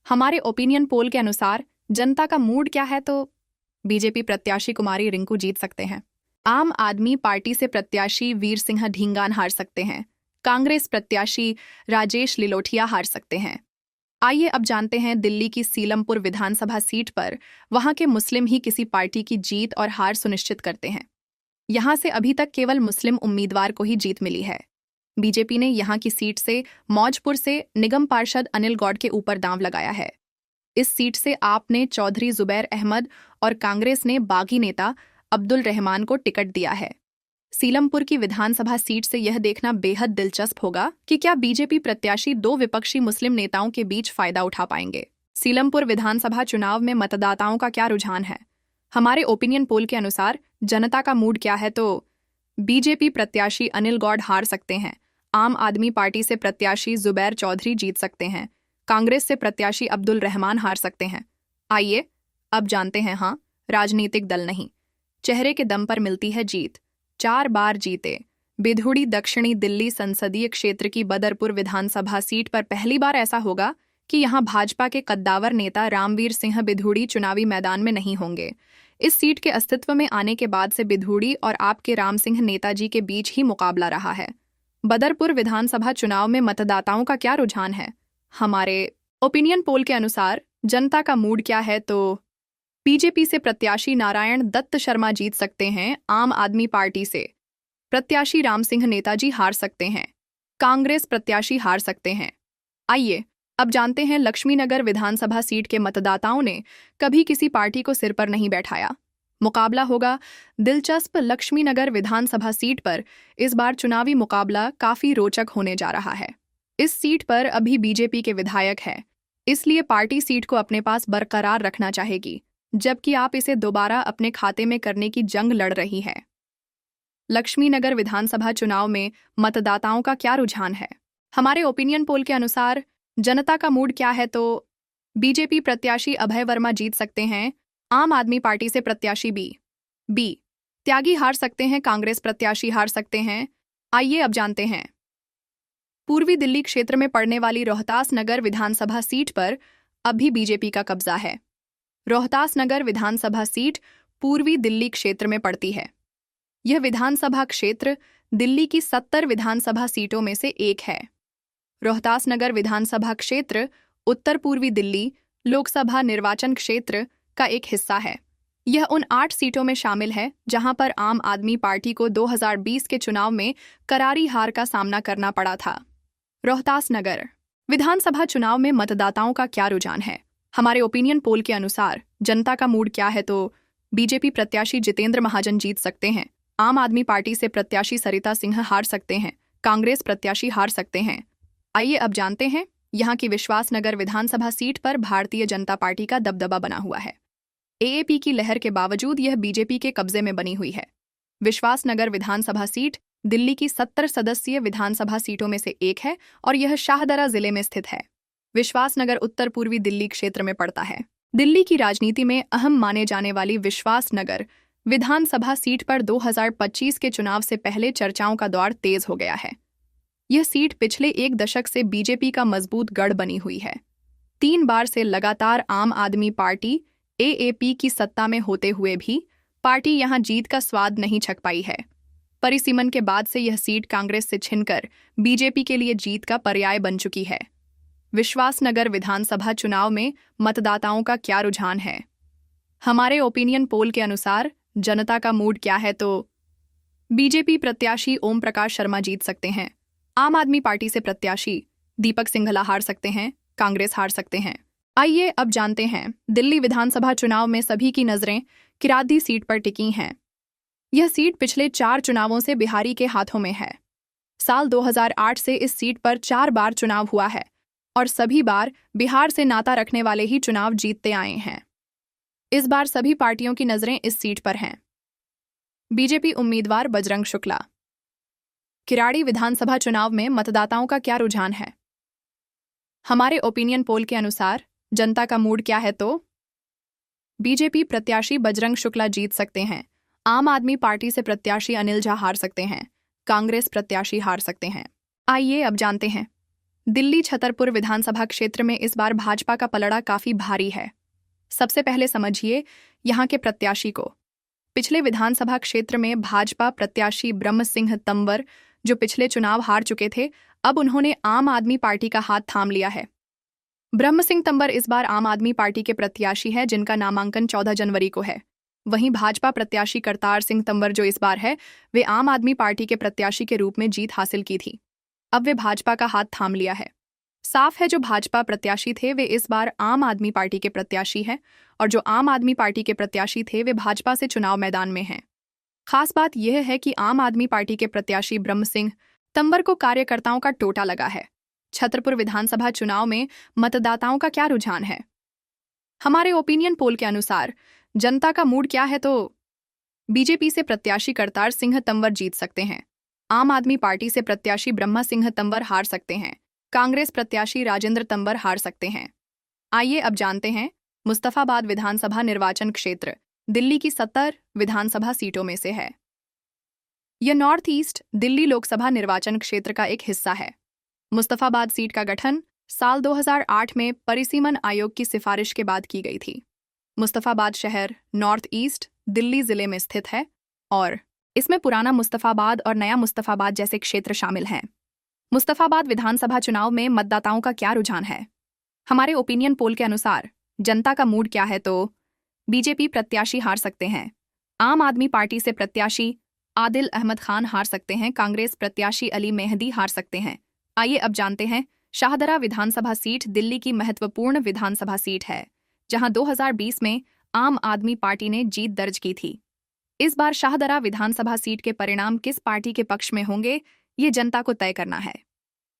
Speaker 1: हमारे ओपिनियन पोल के अनुसार जनता का मूड क्या है तो बीजेपी प्रत्याशी कुमारी रिंकू जीत सकते हैं। आम आदमी पार्टी से प्रत्याशी वीर सिंह ढींगान हार सकते हैं। कांग्रेस प्रत्याशी राजेश लिलोठिया हार सकते हैं। आइए अब जानते हैं दिल्ली की सीलमपुर विधानसभा सीट पर वहां के मुस्लिम ही किसी पार्टी की जीत और हार सुनिश्चित करते हैं। यहां से अभी तक केवल मुस्लिम उम्मीदवार को ही जीत मिली है। बीजेपी ने यहां की सीट से मौजपुर से निगम पार्षद अनिल गौड़ के ऊपर दांव लगाया है। इस सीट से आप ने चौधरी जुबैर अहमद और कांग्रेस ने बागी नेता अब्दुल रहमान को टिकट दिया है। सीलमपुर की विधानसभा सीट से यह देखना बेहद दिलचस्प होगा कि क्या बीजेपी प्रत्याशी दो विपक्षी मुस्लिम नेताओं के बीच फायदा उठा पाएंगे। सीलमपुर विधानसभा चुनाव में मतदाताओं का क्या रुझान है? हमारे ओपिनियन पोल के अनुसार जनता का मूड क्या है तो बीजेपी प्रत्याशी अनिल गौड़ हार सकते हैं। आम आदमी पार्टी से प्रत्याशी जुबैर चौधरी जीत सकते हैं। कांग्रेस से प्रत्याशी अब्दुल रहमान हार सकते हैं। आइए अब जानते हैं राजनीतिक दल नहीं, चेहरे के दम पर मिलती है जीत। 4 बार जीते बिधूड़ी दक्षिणी दिल्ली संसदीय क्षेत्र की बदरपुर विधानसभा सीट पर पहली बार ऐसा होगा कि यहां भाजपा के कद्दावर नेता रामवीर सिंह बिधूड़ी चुनावी मैदान में नहीं होंगे। इस सीट के अस्तित्व में आने के बाद से बिधूड़ी और आपके राम सिंह नेताजी के बीच ही मुकाबला रहा है। बदरपुर विधानसभा चुनाव में मतदाताओं का क्या रुझान है? हमारे ओपिनियन पोल के अनुसार जनता का मूड क्या है तो बीजेपी से प्रत्याशी नारायण दत्त शर्मा जीत सकते हैं। आम आदमी पार्टी से प्रत्याशी राम सिंह नेताजी हार सकते हैं। कांग्रेस प्रत्याशी हार सकते हैं। आइए अब जानते हैं लक्ष्मीनगर विधानसभा सीट के मतदाताओं ने कभी किसी पार्टी को सिर पर नहीं बैठाया। मुकाबला होगा दिलचस्प। लक्ष्मीनगर विधानसभा सीट पर इस बार चुनावी मुकाबला काफी रोचक होने जा रहा है। इस सीट पर अभी बीजेपी के विधायक है, इसलिए पार्टी सीट को अपने पास बरकरार रखना चाहेगी, जबकि आप इसे दोबारा अपने खाते में करने की जंग लड़ रही है। लक्ष्मीनगर विधानसभा चुनाव में मतदाताओं का क्या रुझान है? हमारे ओपिनियन पोल के अनुसार जनता का मूड क्या है तो बीजेपी प्रत्याशी अभय वर्मा जीत सकते हैं। आम आदमी पार्टी से प्रत्याशी बी त्यागी हार सकते हैं। कांग्रेस प्रत्याशी हार सकते हैं। आइए अब जानते हैं पूर्वी दिल्ली क्षेत्र में पड़ने वाली रोहतास नगर विधानसभा सीट पर अभी बीजेपी का कब्जा है। रोहतास नगर विधानसभा सीट पूर्वी दिल्ली क्षेत्र में पड़ती है। यह विधानसभा क्षेत्र दिल्ली की 70 विधानसभा सीटों में से एक है। रोहतास नगर विधानसभा क्षेत्र उत्तर पूर्वी दिल्ली लोकसभा निर्वाचन क्षेत्र का एक हिस्सा है। यह उन 8 सीटों में शामिल है जहां पर आम आदमी पार्टी को 2020 के चुनाव में करारी हार का सामना करना पड़ा था। रोहतास नगर विधानसभा चुनाव में मतदाताओं का क्या रुझान है? हमारे ओपिनियन पोल के अनुसार जनता का मूड क्या है तो बीजेपी प्रत्याशी जितेंद्र महाजन जीत सकते हैं। आम आदमी पार्टी से प्रत्याशी सरिता सिंह हार सकते हैं। कांग्रेस प्रत्याशी हार सकते हैं। आइए अब जानते हैं यहां की विश्वासनगर विधानसभा सीट पर भारतीय जनता पार्टी का दबदबा बना हुआ है। एएपी की लहर के बावजूद यह बीजेपी के कब्जे में बनी हुई है। विश्वासनगर विधानसभा सीट दिल्ली की 70 सदस्यीय विधानसभा सीटों में से एक है और यह शाहदरा जिले में स्थित है। विश्वासनगर उत्तर पूर्वी दिल्ली क्षेत्र में पड़ता है। दिल्ली की राजनीति में अहम माने जाने वाली विश्वासनगर विधानसभा सीट पर 2025 के चुनाव से पहले चर्चाओं का दौर तेज हो गया है। यह सीट पिछले एक दशक से बीजेपी का मजबूत गढ़ बनी हुई है। 3 बार से लगातार आम आदमी पार्टी एएपी की सत्ता में होते हुए भी पार्टी यहां जीत का स्वाद नहीं चख पाई है। परिसीमन के बाद से यह सीट कांग्रेस से छिनकर बीजेपी के लिए जीत का पर्याय बन चुकी है। विश्वासनगर विधानसभा चुनाव में मतदाताओं का क्या रुझान है? हमारे ओपिनियन पोल के अनुसार जनता का मूड क्या है तो बीजेपी प्रत्याशी ओम प्रकाश शर्मा जीत सकते हैं। आम आदमी पार्टी से प्रत्याशी दीपक सिंघला हार सकते हैं। कांग्रेस हार सकते हैं। आइए अब जानते हैं दिल्ली विधानसभा चुनाव में सभी की नजरें किरादी सीट पर टिकी हैं। यह सीट पिछले 4 चुनावों से बिहारी के हाथों में है। साल 2008 से इस सीट पर 4 बार चुनाव हुआ है और सभी बार बिहार से नाता रखने वाले ही चुनाव जीतते आए हैं। इस बार सभी पार्टियों की नजरें इस सीट पर हैं। बीजेपी उम्मीदवार बजरंग शुक्ला। किराड़ी विधानसभा चुनाव में मतदाताओं का क्या रुझान है? हमारे ओपिनियन पोल के अनुसार जनता का मूड क्या है तो बीजेपी प्रत्याशी बजरंग शुक्ला जीत सकते हैं। आम आदमी पार्टी से प्रत्याशी अनिल झा हार सकते हैं। कांग्रेस प्रत्याशी हार सकते हैं। आइए अब जानते हैं। दिल्ली छतरपुर विधानसभा क्षेत्र में इस बार भाजपा का पलड़ा काफी भारी है। सबसे पहले समझिए यहां के प्रत्याशी को। पिछले विधानसभा क्षेत्र में भाजपा प्रत्याशी ब्रह्म सिंह तंवर, जो पिछले चुनाव हार चुके थे, अब उन्होंने आम आदमी पार्टी का हाथ थाम लिया है। ब्रह्म सिंह तंवर इस बार आम आदमी पार्टी के प्रत्याशी है, जिनका नामांकन 14 जनवरी को है। वहीं भाजपा प्रत्याशी करतार सिंह तंवर जो इस बार है, वे आम आदमी पार्टी के प्रत्याशी के रूप में जीत हासिल की थी। अब वे भाजपा का हाथ थाम लिया है। साफ है जो भाजपा प्रत्याशी थे वे इस बार आम आदमी पार्टी के प्रत्याशी हैं और जो आम आदमी पार्टी के प्रत्याशी थे वे भाजपा से चुनाव मैदान में हैं। खास बात यह है कि आम आदमी पार्टी के प्रत्याशी ब्रह्म सिंह तंवर को कार्यकर्ताओं का टोटा लगा है। छतरपुर विधानसभा चुनाव में मतदाताओं का क्या रुझान है? हमारे ओपिनियन पोल के अनुसार जनता का मूड क्या है तो बीजेपी से प्रत्याशी करतार सिंह तंवर जीत सकते हैं। आम आदमी पार्टी से प्रत्याशी ब्रह्मा सिंह तंवर हार सकते हैं। कांग्रेस प्रत्याशी राजेंद्र तंवर हार सकते हैं। आइए अब जानते हैं मुस्तफाबाद विधानसभा निर्वाचन क्षेत्र दिल्ली की 70 विधानसभा सीटों में से है। यह नॉर्थ ईस्ट दिल्ली लोकसभा निर्वाचन क्षेत्र का एक हिस्सा है। मुस्तफाबाद सीट का गठन साल 2008 में परिसीमन आयोग की सिफारिश के बाद की गई थी। मुस्तफाबाद शहर नॉर्थ ईस्ट दिल्ली जिले में स्थित है और इसमें पुराना मुस्तफाबाद और नया मुस्तफाबाद जैसे क्षेत्र शामिल हैं। मुस्तफाबाद विधानसभा चुनाव में मतदाताओं का क्या रुझान है? हमारे ओपिनियन पोल के अनुसार जनता का मूड क्या है तो बीजेपी प्रत्याशी हार सकते हैं। आम आदमी पार्टी से प्रत्याशी आदिल अहमद खान हार सकते हैं। कांग्रेस प्रत्याशी अली मेहदी हार सकते हैं। आइए अब जानते हैं शाहदरा विधानसभा सीट दिल्ली की महत्वपूर्ण विधानसभा सीट है, जहां 2020 में आम आदमी पार्टी ने जीत दर्ज की थी। इस बार शाहदरा विधानसभा सीट के परिणाम किस पार्टी के पक्ष में होंगे, ये जनता को तय करना है।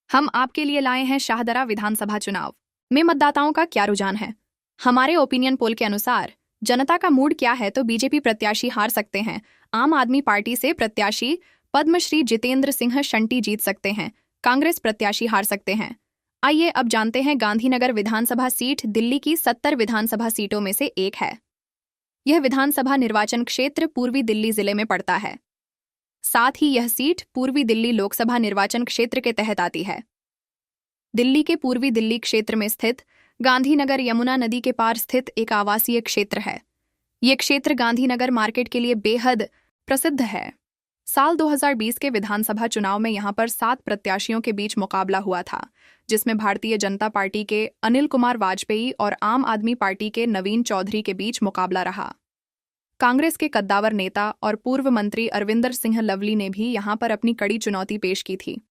Speaker 1: हम आपके लिए लाए हैं शाहदरा विधानसभा चुनाव में मतदाताओं का क्या रुझान है। हमारे ओपिनियन पोल के अनुसार जनता का मूड क्या है तो बीजेपी प्रत्याशी हार सकते हैं। आम आदमी पार्टी से प्रत्याशी पद्मश्री जितेंद्र सिंह शंटी जीत सकते हैं। कांग्रेस प्रत्याशी हार सकते हैं। आइए अब जानते हैं गांधीनगर विधानसभा सीट दिल्ली की 70 विधानसभा सीटों में से एक है। यह विधानसभा निर्वाचन क्षेत्र पूर्वी दिल्ली जिले में पड़ता है। साथ ही यह सीट पूर्वी दिल्ली लोकसभा निर्वाचन क्षेत्र के तहत आती है। दिल्ली के पूर्वी दिल्ली क्षेत्र में स्थित गांधीनगर यमुना नदी के पार स्थित एक आवासीय क्षेत्र है। ये क्षेत्र गांधीनगर मार्केट के लिए बेहद प्रसिद्ध है। साल 2020 के विधानसभा चुनाव में यहां पर 7 प्रत्याशियों के बीच मुकाबला हुआ था, जिसमें भारतीय जनता पार्टी के अनिल कुमार वाजपेयी और आम आदमी पार्टी के नवीन चौधरी के बीच मुकाबला रहा। कांग्रेस के कद्दावर नेता और पूर्व मंत्री अरविंदर सिंह लवली ने भी यहां पर अपनी कड़ी चुनौती पेश की थी।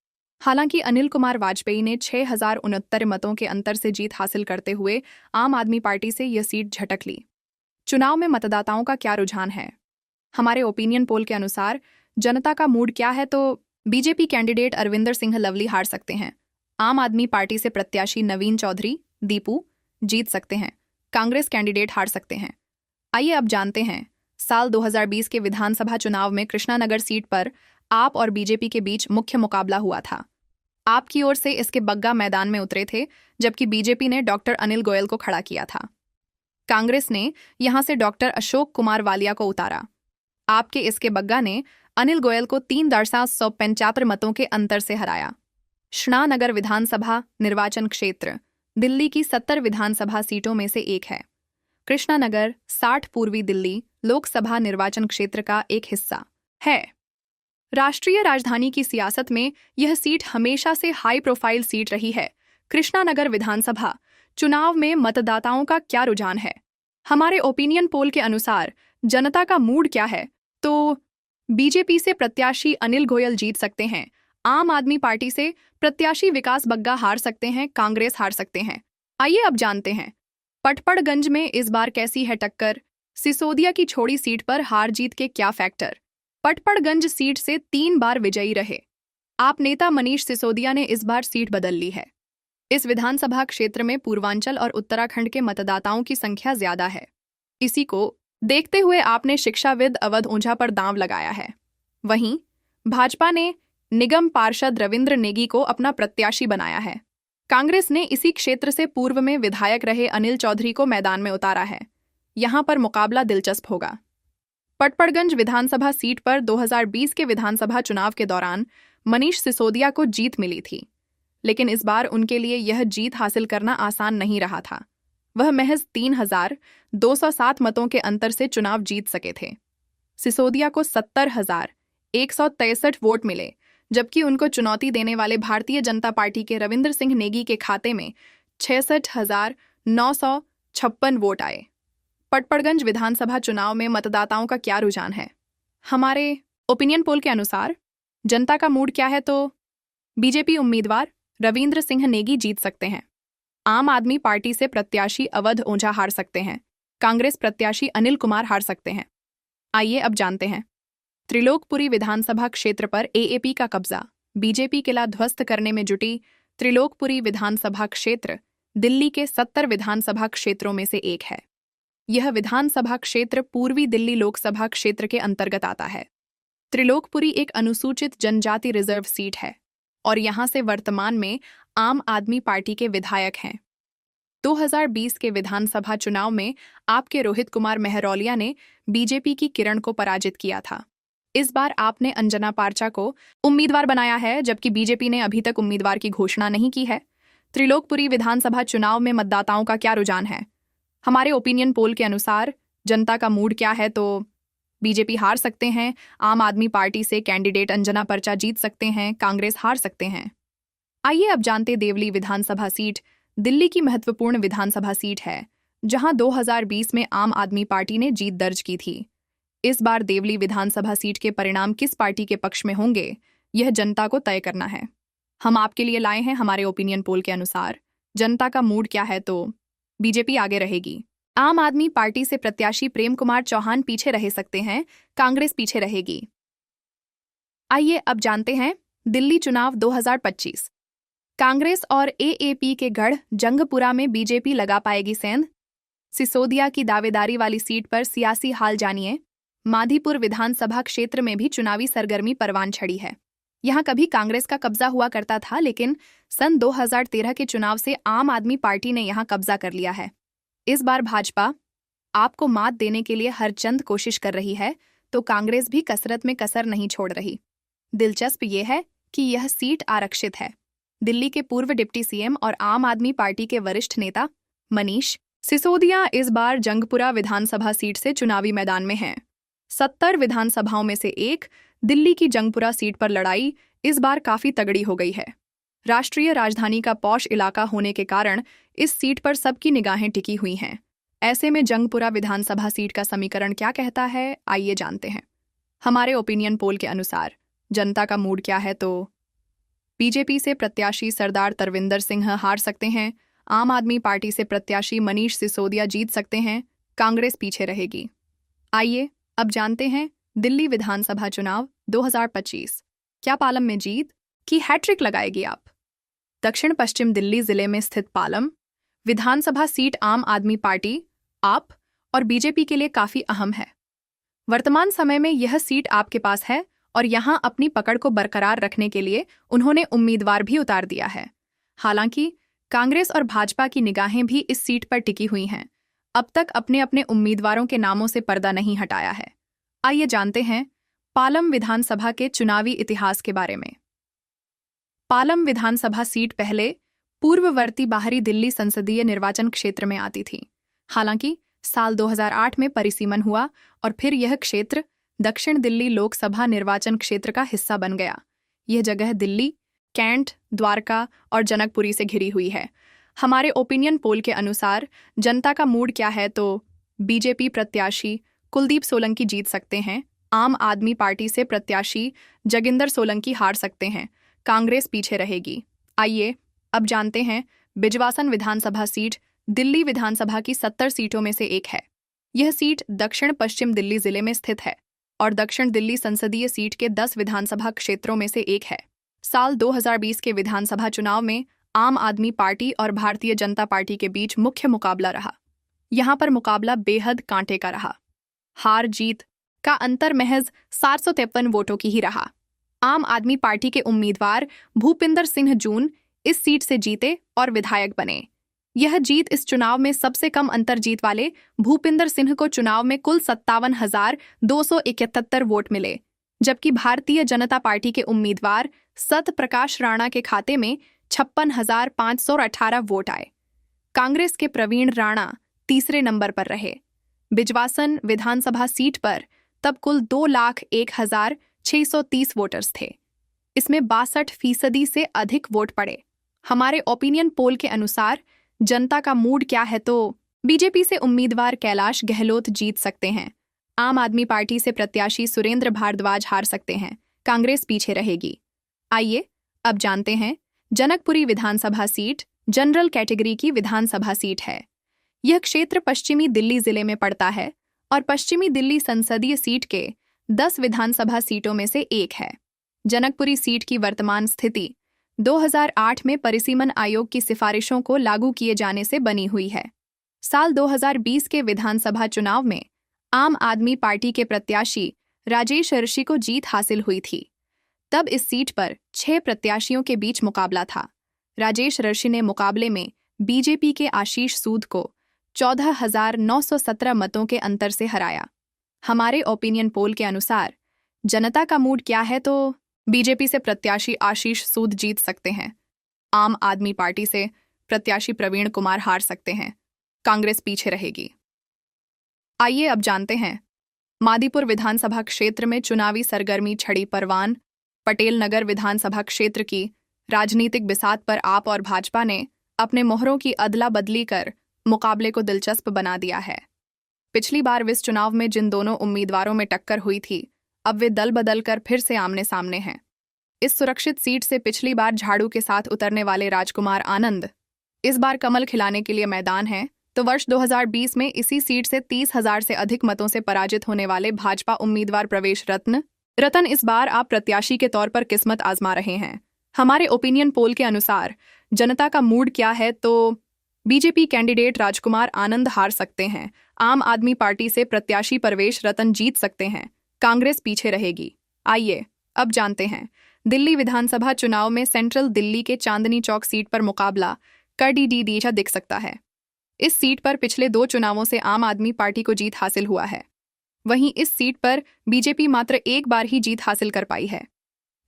Speaker 1: हालांकि अनिल कुमार वाजपेयी ने 6069 मतों के अंतर से जीत हासिल करते हुए आम आदमी पार्टी से यह सीट झटक ली। चुनाव में मतदाताओं का क्या रुझान है? हमारे ओपिनियन पोल के अनुसार जनता का मूड क्या है तो बीजेपी कैंडिडेट अरविंदर सिंह लवली हार सकते हैं। आम आदमी पार्टी से प्रत्याशी नवीन चौधरी दीपू जीत सकते हैं। कांग्रेस कैंडिडेट हार सकते हैं। आइए अब जानते हैं साल 2020 के विधानसभा चुनाव में कृष्णानगर सीट पर आप और बीजेपी के बीच मुख्य मुकाबला हुआ था। आप की ओर से इसके बग्गा मैदान में उतरे थे, जबकि बीजेपी ने डॉक्टर अनिल गोयल को खड़ा किया था। कांग्रेस ने यहां से डॉक्टर अशोक कुमार वालिया को उतारा। आपके इसके बग्गा ने अनिल गोयल को 3,775 मतों के अंतर से हराया। श्रीनगर विधानसभा निर्वाचन क्षेत्र दिल्ली की 70 विधानसभा सीटों में से एक है। कृष्णानगर 60 पूर्वी दिल्ली लोकसभा निर्वाचन क्षेत्र का एक हिस्सा है। राष्ट्रीय राजधानी की सियासत में यह सीट हमेशा से हाई प्रोफाइल सीट रही है। कृष्णानगर विधानसभा चुनाव में मतदाताओं का क्या रुझान है? हमारे ओपिनियन पोल के अनुसार जनता का मूड क्या है? तो बीजेपी से प्रत्याशी अनिल गोयल जीत सकते हैं, आम आदमी पार्टी से प्रत्याशी विकास बग्गा हार सकते हैं, कांग्रेस हार सकते हैं। आइए अब जानते हैं पटपड़गंज में इस बार कैसी है टक्कर। सिसोदिया की छोड़ी सीट पर हार जीत के क्या फैक्टर? पटपड़गंज सीट से 3 बार विजयी रहे आप नेता मनीष सिसोदिया ने इस बार सीट बदल ली है। इस विधानसभा क्षेत्र में पूर्वांचल और उत्तराखंड के मतदाताओं की संख्या ज्यादा है। इसी को देखते हुए आपने शिक्षाविद अवध ओझा पर दांव लगाया है। वहीं भाजपा ने निगम पार्षद रविंद्र नेगी को अपना प्रत्याशी बनाया है। कांग्रेस ने इसी क्षेत्र से पूर्व में विधायक रहे अनिल चौधरी को मैदान में उतारा है। यहां पर मुकाबला दिलचस्प होगा। पटपड़गंज विधानसभा सीट पर 2020 के विधानसभा चुनाव के दौरान मनीष सिसोदिया को जीत मिली थी, लेकिन इस बार उनके लिए यह जीत हासिल करना आसान नहीं रहा था। वह महज 3,207 मतों के अंतर से चुनाव जीत सके थे। सिसोदिया को 70,163 वोट मिले, जबकि उनको चुनौती देने वाले भारतीय जनता पार्टी के रविंद्र सिंह नेगी के खाते में 66,956 वोट आए। पटपड़गंज विधानसभा चुनाव में मतदाताओं का क्या रुझान है? हमारे ओपिनियन पोल के अनुसार जनता का मूड क्या है? तो बीजेपी उम्मीदवार रविंद्र सिंह नेगी जीत सकते हैं, आम आदमी पार्टी से प्रत्याशी अवध ओझा हार सकते हैं, कांग्रेस प्रत्याशी अनिल कुमार हार सकते हैं। आइए अब जानते हैं त्रिलोकपुरी विधानसभा क्षेत्र पर एएपी का कब्जा, बीजेपी किला ध्वस्त करने में जुटी। त्रिलोकपुरी विधानसभा क्षेत्र दिल्ली के 70 विधानसभा क्षेत्रों में से एक है। यह विधानसभा क्षेत्र पूर्वी दिल्ली लोकसभा क्षेत्र के अंतर्गत आता है। त्रिलोकपुरी एक अनुसूचित जनजाति रिजर्व सीट है और यहां से वर्तमान में आम आदमी पार्टी के विधायक हैं। 2020 के विधानसभा चुनाव में आपके रोहित कुमार मेहरौलिया ने बीजेपी की किरण को पराजित किया था। इस बार आपने अंजना पार्चा को उम्मीदवार बनाया है, जबकि बीजेपी ने अभी तक उम्मीदवार की घोषणा नहीं की है। त्रिलोकपुरी विधानसभा चुनाव में मतदाताओं का क्या रुझान है? हमारे ओपिनियन पोल के अनुसार जनता का मूड क्या है? तो बीजेपी हार सकते हैं, आम आदमी पार्टी से कैंडिडेट अंजना पर्चा जीत सकते हैं, कांग्रेस हार सकते हैं। आइए अब जानते देवली विधानसभा सीट दिल्ली की महत्वपूर्ण विधानसभा सीट है, जहां 2020 में आम आदमी पार्टी ने जीत दर्ज की थी। इस बार देवली विधानसभा सीट के परिणाम किस पार्टी के पक्ष में होंगे, यह जनता को तय करना है। हम आपके लिए लाए हैं हमारे ओपिनियन पोल के अनुसार जनता का मूड क्या है? तो बीजेपी आगे रहेगी, आम आदमी पार्टी से प्रत्याशी प्रेम कुमार चौहान पीछे रह सकते हैं, कांग्रेस पीछे रहेगी। आइए अब जानते हैं दिल्ली चुनाव 2025। कांग्रेस और एएपी के गढ़ जंगपुरा में बीजेपी लगा पाएगी सेंध। सिसोदिया की दावेदारी वाली सीट पर सियासी हाल जानिए। माधीपुर विधानसभा क्षेत्र में भी चुनावी सरगर्मी परवान चढ़ी है। यहां कभी कांग्रेस का कब्जा हुआ करता था, लेकिन सन 2013 के चुनाव से आम आदमी पार्टी ने यहां कब्जा कर लिया है। इस बार भाजपा आपको मात देने के लिए हर चंद कोशिश कर रही है, तो कांग्रेस भी कसरत में कसर नहीं छोड़ रही। दिलचस्प ये है कि यह सीट आरक्षित है। दिल्ली के पूर्व डिप्टी सीएम और आम आदमी पार्टी के वरिष्ठ नेता मनीष सिसोदिया इस बार जंगपुरा विधानसभा सीट से चुनावी मैदान में हैं। 70 विधानसभाओं में से एक दिल्ली की जंगपुरा सीट पर लड़ाई इस बार काफी तगड़ी हो गई है। राष्ट्रीय राजधानी का पॉश इलाका होने के कारण इस सीट पर सबकी निगाहें टिकी हुई हैं। ऐसे में जंगपुरा विधानसभा सीट का समीकरण क्या कहता है, आइए जानते हैं। हमारे ओपिनियन पोल के अनुसार जनता का मूड क्या है? तो बीजेपी से प्रत्याशी सरदार तरविंदर सिंह हार सकते हैं, आम आदमी पार्टी से प्रत्याशी मनीष सिसोदिया जीत सकते हैं, कांग्रेस पीछे रहेगी। आइए अब जानते हैं दिल्ली विधानसभा चुनाव 2025। क्या पालम में जीत की हैट्रिक लगाएगी आप? दक्षिण पश्चिम दिल्ली जिले में स्थित पालम विधानसभा सीट आम आदमी पार्टी, आप और बीजेपी के लिए काफी अहम है। वर्तमान समय में यह सीट आपके पास है और यहां अपनी पकड़ को बरकरार रखने के लिए उन्होंने उम्मीदवार भी उतार दिया है। हालांकि कांग्रेस और भाजपा की निगाहें भी इस सीट पर टिकी हुई हैं। अब तक अपने अपने उम्मीदवारों के नामों से पर्दा नहीं हटाया है। आइए जानते हैं पालम विधानसभा के चुनावी इतिहास के बारे में। पालम विधानसभा सीट पहले पूर्ववर्ती बाहरी दिल्ली संसदीय निर्वाचन क्षेत्र में आती थी। हालांकि साल 2008 में परिसीमन हुआ और फिर यह क्षेत्र दक्षिण दिल्ली लोकसभा निर्वाचन क्षेत्र का हिस्सा बन गया। यह जगह दिल्ली, कैंट, द्वारका और जनकपुरी से घिरी हुई है। हमारे ओपिनियन पोल के अनुसार जनता का मूड क्या है तो बीजेपी प्रत्याशी कुलदीप सोलंकी जीत सकते हैं। आम आदमी पार्टी से प्रत्याशी जगिंदर सोलंकी हार सकते हैं। कांग्रेस पीछे रहेगी। आइए अब जानते हैं बिजवासन विधानसभा सीट दिल्ली विधानसभा की 70 सीटों में से एक है। यह सीट दक्षिण पश्चिम दिल्ली जिले में स्थित है और दक्षिण दिल्ली संसदीय सीट के 10 विधानसभा क्षेत्रों में से एक है। साल 2020 के विधानसभा चुनाव में आम आदमी पार्टी और भारतीय जनता पार्टी के बीच मुख्य मुकाबला रहा। यहां पर मुकाबला बेहद कांटे का रहा। हार जीत का अंतर महज 753 वोटों की ही रहा। आम आदमी पार्टी के उम्मीदवार भूपिंदर सिंह जून इस सीट से जीते और विधायक बने। यह जीत इस चुनाव में सबसे कम अंतर जीत वाले भूपिंदर सिंह को चुनाव में कुल 57,271 वोट मिले, जबकि भारतीय जनता पार्टी के उम्मीदवार सत प्रकाश राणा के खाते में 56,518 वोट आए। कांग्रेस के प्रवीण राणा तीसरे नंबर पर रहे। बिजवासन विधानसभा सीट पर तब कुल 2,01,630 वोटर्स थे। इसमें 62% से अधिक वोट पड़े। हमारे ओपिनियन पोल के अनुसार जनता का मूड क्या है तो बीजेपी से उम्मीदवार कैलाश गहलोत जीत सकते हैं। आम आदमी पार्टी से प्रत्याशी सुरेंद्र भारद्वाज हार सकते हैं। कांग्रेस पीछे रहेगी। आइए अब जानते हैं जनकपुरी विधानसभा सीट जनरल कैटेगरी की विधानसभा सीट है। यह क्षेत्र पश्चिमी दिल्ली जिले में पड़ता है और पश्चिमी दिल्ली संसदीय सीट के 10 विधानसभा सीटों में से एक है। जनकपुरी सीट की वर्तमान स्थिति 2008 में परिसीमन आयोग की सिफारिशों को लागू किए जाने से बनी हुई है। साल 2020 के विधानसभा चुनाव में आम आदमी पार्टी के प्रत्याशी राजेश ऋषि को जीत हासिल हुई थी। तब इस सीट पर 6 प्रत्याशियों के बीच मुकाबला था। राजेश ऋषि ने मुकाबले में बीजेपी के आशीष सूद को 14,917 मतों के अंतर से हराया। हमारे ओपिनियन पोल के अनुसार जनता का मूड क्या है तो बीजेपी से प्रत्याशी आशीष सूद जीत सकते हैं। आम आदमी पार्टी से प्रत्याशी प्रवीण कुमार हार सकते हैं। कांग्रेस पीछे रहेगी। आइए अब जानते हैं मादीपुर विधानसभा क्षेत्र में चुनावी सरगर्मी छड़ी परवान। पटेल नगर विधानसभा क्षेत्र की राजनीतिक बिसात पर आप और भाजपा ने अपने मोहरों की अदला बदली कर मुकाबले को दिलचस्प बना दिया है। पिछली बार इस चुनाव में जिन दोनों उम्मीदवारों में टक्कर हुई थी, अब वे दल बदल कर फिर से आमने सामने हैं। इस सुरक्षित सीट से पिछली बार झाड़ू के साथ उतरने वाले राजकुमार आनंद इस बार कमल खिलाने के लिए मैदान हैं, तो वर्ष 2020 में इसी सीट से 30,000 से अधिक मतों से पराजित होने वाले भाजपा उम्मीदवार प्रवेश रतन इस बार आप प्रत्याशी के तौर पर किस्मत आजमा रहे हैं। हमारे ओपिनियन पोल के अनुसार जनता का मूड क्या है तो बीजेपी कैंडिडेट राजकुमार आनंद हार सकते हैं। आम आदमी पार्टी से प्रत्याशी प्रवेश रतन जीत सकते हैं। कांग्रेस पीछे रहेगी। आइए अब जानते हैं दिल्ली विधानसभा चुनाव में सेंट्रल दिल्ली के चांदनी चौक सीट पर मुकाबला कड़ी दिख सकता है। इस सीट पर पिछले 2 चुनावों से आम आदमी पार्टी को जीत हासिल हुआ है। वहीं इस सीट पर बीजेपी मात्र एक बार ही जीत हासिल कर पाई है।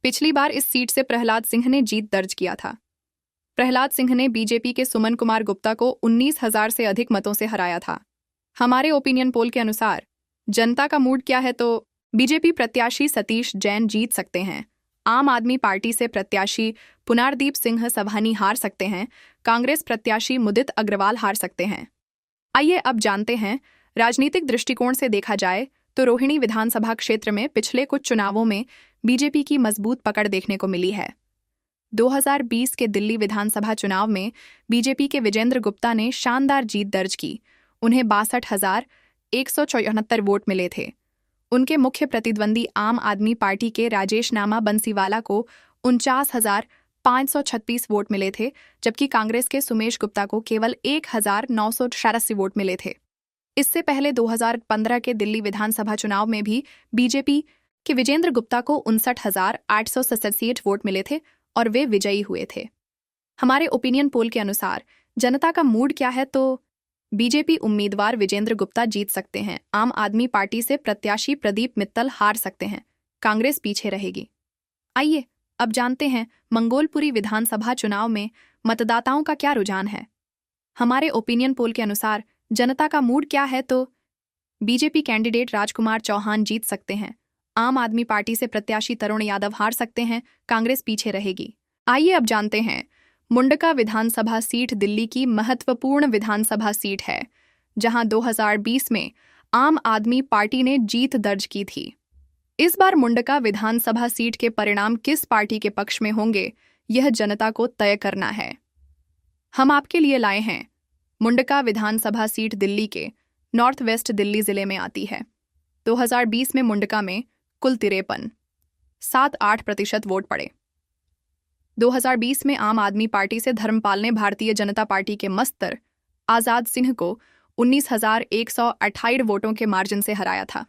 Speaker 1: पिछली बार इस सीट से प्रहलाद सिंह ने जीत दर्ज किया था। प्रहलाद सिंह ने बीजेपी के सुमन कुमार गुप्ता को 19,000 से अधिक मतों से हराया था। हमारे ओपिनियन पोल के अनुसार जनता का मूड क्या है तो बीजेपी प्रत्याशी सतीश जैन जीत सकते हैं। आम आदमी पार्टी से प्रत्याशी पुनारदीप सिंह सभानी हार सकते हैं। कांग्रेस प्रत्याशी मुदित अग्रवाल हार सकते हैं। आइए अब जानते हैं राजनीतिक दृष्टिकोण से देखा जाए तो रोहिणी विधानसभा क्षेत्र में पिछले कुछ चुनावों में बीजेपी की मजबूत पकड़ देखने को मिली है। 2020 के दिल्ली विधानसभा चुनाव में बीजेपी के विजेंद्र गुप्ता ने शानदार जीत दर्ज की। उन्हें 62,174 वोट मिले थे। उनके मुख्य प्रतिद्वंदी आम आदमी पार्टी के राजेश नामा बंसीवाला को 49,536 वोट मिले थे, जबकि कांग्रेस के सुमेश गुप्ता को केवल 1,986 वोट मिले थे। इससे पहले 2015 के दिल्ली विधानसभा चुनाव में भी बीजेपी के विजेंद्र गुप्ता को 59,867 वोट मिले थे और वे विजयी हुए थे। हमारे ओपिनियन पोल के अनुसार जनता का मूड क्या है तो बीजेपी उम्मीदवार विजेंद्र गुप्ता जीत सकते हैं। आम आदमी पार्टी से प्रत्याशी प्रदीप मित्तल हार सकते हैं। कांग्रेस पीछे रहेगी। आइए अब जानते हैं मंगोलपुरी विधानसभा चुनाव में मतदाताओं का क्या रुझान है। हमारे ओपिनियन पोल के अनुसार जनता का मूड क्या है, तो बीजेपी कैंडिडेट राजकुमार चौहान जीत सकते हैं। आम आदमी पार्टी से प्रत्याशी तरुण यादव हार सकते हैं। कांग्रेस पीछे रहेगी। आइए अब जानते हैं मुंडका विधानसभा सीट दिल्ली की महत्वपूर्ण विधानसभा सीट है, जहां 2020 में आम आदमी पार्टी ने जीत दर्ज की थी। इस बार मुंडका विधानसभा सीट के परिणाम किस पार्टी के पक्ष में होंगे, यह जनता को तय करना है। हम आपके लिए लाए हैं मुंडका विधानसभा सीट दिल्ली के नॉर्थ वेस्ट दिल्ली जिले में आती है। 2020 में मुंडका में कुल 53.78% वोट पड़े। 2020 में आम आदमी पार्टी से धर्मपाल ने भारतीय जनता पार्टी के मस्तर आजाद सिंह को 19,128 वोटों के मार्जिन से हराया था।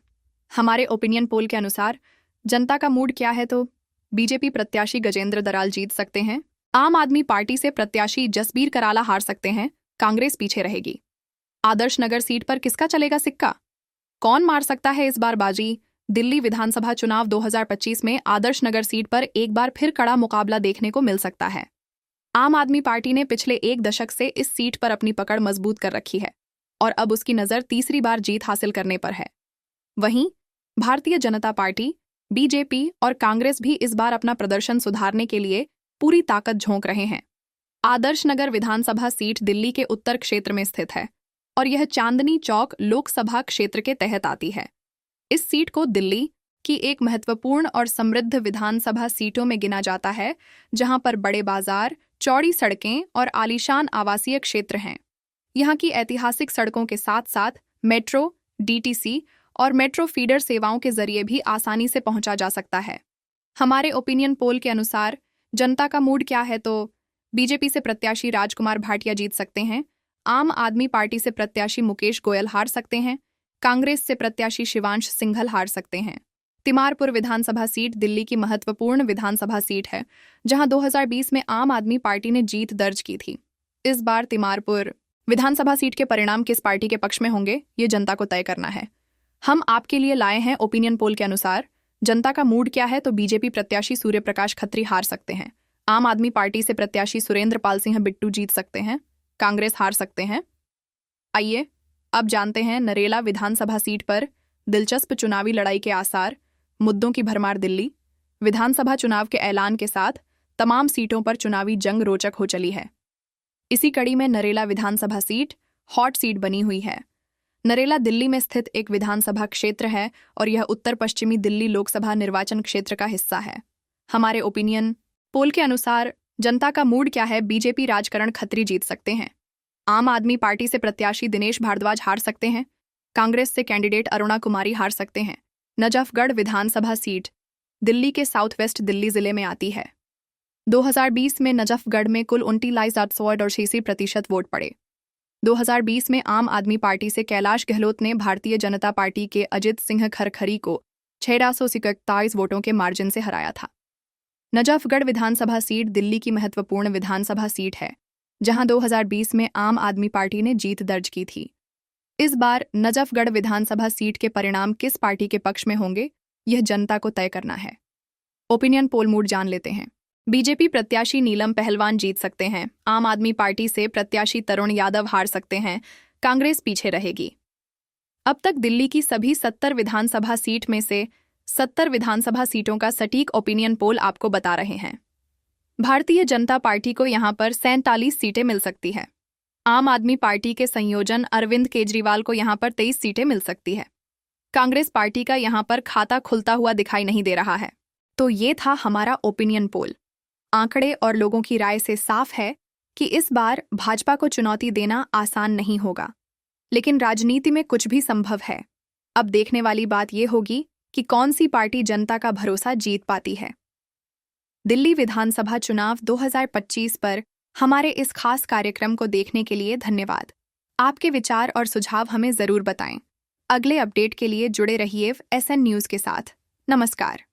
Speaker 1: हमारे ओपिनियन पोल के अनुसार जनता का मूड क्या है, तो बीजेपी प्रत्याशी गजेंद्र दराल जीत सकते हैं। आम आदमी पार्टी से प्रत्याशी जसबीर कराला हार सकते हैं। कांग्रेस पीछे रहेगी। आदर्श नगर सीट पर किसका चलेगा सिक्का? कौन मार सकता है इस बार बाजी? दिल्ली विधानसभा चुनाव 2025 में आदर्श नगर सीट पर एक बार फिर कड़ा मुकाबला देखने को मिल सकता है। आम आदमी पार्टी ने पिछले एक दशक से इस सीट पर अपनी पकड़ मजबूत कर रखी है और अब उसकी नज़र तीसरी बार जीत हासिल करने पर है। वहीं भारतीय जनता पार्टी, बीजेपी और कांग्रेस भी इस बार अपना प्रदर्शन सुधारने के लिए पूरी ताकत झोंक रहे हैं। आदर्श नगर विधानसभा सीट दिल्ली के उत्तर क्षेत्र में स्थित है और यह चांदनी चौक लोकसभा क्षेत्र के तहत आती है। इस सीट को दिल्ली की एक महत्वपूर्ण और समृद्ध विधानसभा सीटों में गिना जाता है, जहां पर बड़े बाजार, चौड़ी सड़कें और आलीशान आवासीय क्षेत्र हैं। यहां की ऐतिहासिक सड़कों के साथ साथ मेट्रो, डीटीसी और मेट्रो फीडर सेवाओं के जरिए भी आसानी से पहुंचा जा सकता है। हमारे ओपिनियन पोल के अनुसार जनता का मूड क्या है, तो बीजेपी से प्रत्याशी राजकुमार भाटिया जीत सकते हैं। आम आदमी पार्टी से प्रत्याशी मुकेश गोयल हार सकते हैं। कांग्रेस से प्रत्याशी शिवांश सिंघल हार सकते हैं। तिमारपुर विधानसभा सीट दिल्ली की महत्वपूर्ण विधानसभा सीट है, जहां 2020 में आम आदमी पार्टी ने जीत दर्ज की थी। इस बार तिमारपुर विधानसभा सीट के परिणाम किस पार्टी के पक्ष में होंगे, ये जनता को तय करना है। हम आपके लिए लाए हैं ओपिनियन पोल के अनुसार जनता का मूड क्या है, तो बीजेपी प्रत्याशी सूर्य प्रकाश खत्री हार सकते हैं। आम आदमी पार्टी से प्रत्याशी सुरेंद्र पाल सिंह बिट्टू जीत सकते हैं। कांग्रेस हार सकते हैं। आइए अब जानते हैं नरेला विधानसभा सीट पर दिलचस्प चुनावी लड़ाई के आसार। मुद्दों की भरमार दिल्ली विधानसभा चुनाव के ऐलान के साथ तमाम सीटों पर चुनावी जंग रोचक हो चली है। इसी कड़ी में नरेला विधानसभा सीट हॉट सीट बनी हुई है। नरेला दिल्ली में स्थित एक विधानसभा क्षेत्र है और यह उत्तर पश्चिमी दिल्ली लोकसभा निर्वाचन क्षेत्र का हिस्सा है। हमारे ओपिनियन पोल के अनुसार जनता का मूड क्या है, बीजेपी राजकरण खत्री जीत सकते हैं। आम आदमी पार्टी से प्रत्याशी दिनेश भारद्वाज हार सकते हैं। कांग्रेस से कैंडिडेट अरुणा कुमारी हार सकते हैं। नजफगढ़ विधानसभा सीट दिल्ली के साउथ वेस्ट दिल्ली जिले में आती है। 2020 में नजफगढ़ में कुल 29,888% वोट पड़े। 2020 में आम आदमी पार्टी से कैलाश गहलोत ने भारतीय जनता पार्टी के अजित सिंह खरखरी को 6,641 वोटों के मार्जिन से हराया था। नजफगढ़ विधानसभा सीट दिल्ली की महत्वपूर्ण विधानसभा सीट है, जहां 2020 में आम आदमी पार्टी ने जीत दर्ज की थी। इस बार नजफगढ़ विधानसभा सीट के परिणाम किस पार्टी के पक्ष में होंगे, यह जनता को तय करना है। ओपिनियन पोल मूड जान लेते हैं। बीजेपी प्रत्याशी नीलम पहलवान जीत सकते हैं। आम आदमी पार्टी से प्रत्याशी तरुण यादव हार सकते हैं। कांग्रेस पीछे रहेगी। अब तक दिल्ली की सभी 70 विधानसभा सीट में से 70 विधानसभा सीटों का सटीक ओपिनियन पोल आपको बता रहे हैं। भारतीय जनता पार्टी को यहां पर 47 सीटें मिल सकती है। आम आदमी पार्टी के संयोजन अरविंद केजरीवाल को यहां पर 23 सीटें मिल सकती है। कांग्रेस पार्टी का यहां पर खाता खुलता हुआ दिखाई नहीं दे रहा है। तो ये था हमारा ओपिनियन पोल। आंकड़े और लोगों की राय से साफ है कि इस बार भाजपा को चुनौती देना आसान नहीं होगा, लेकिन राजनीति में कुछ भी संभव है। अब देखने वाली बात यह होगी कि कौन सी पार्टी जनता का भरोसा जीत पाती है। दिल्ली विधानसभा चुनाव 2025 पर हमारे इस खास कार्यक्रम को देखने के लिए धन्यवाद। आपके विचार और सुझाव हमें जरूर बताएं। अगले अपडेट के लिए जुड़े रहिए SN न्यूज़ के साथ। नमस्कार।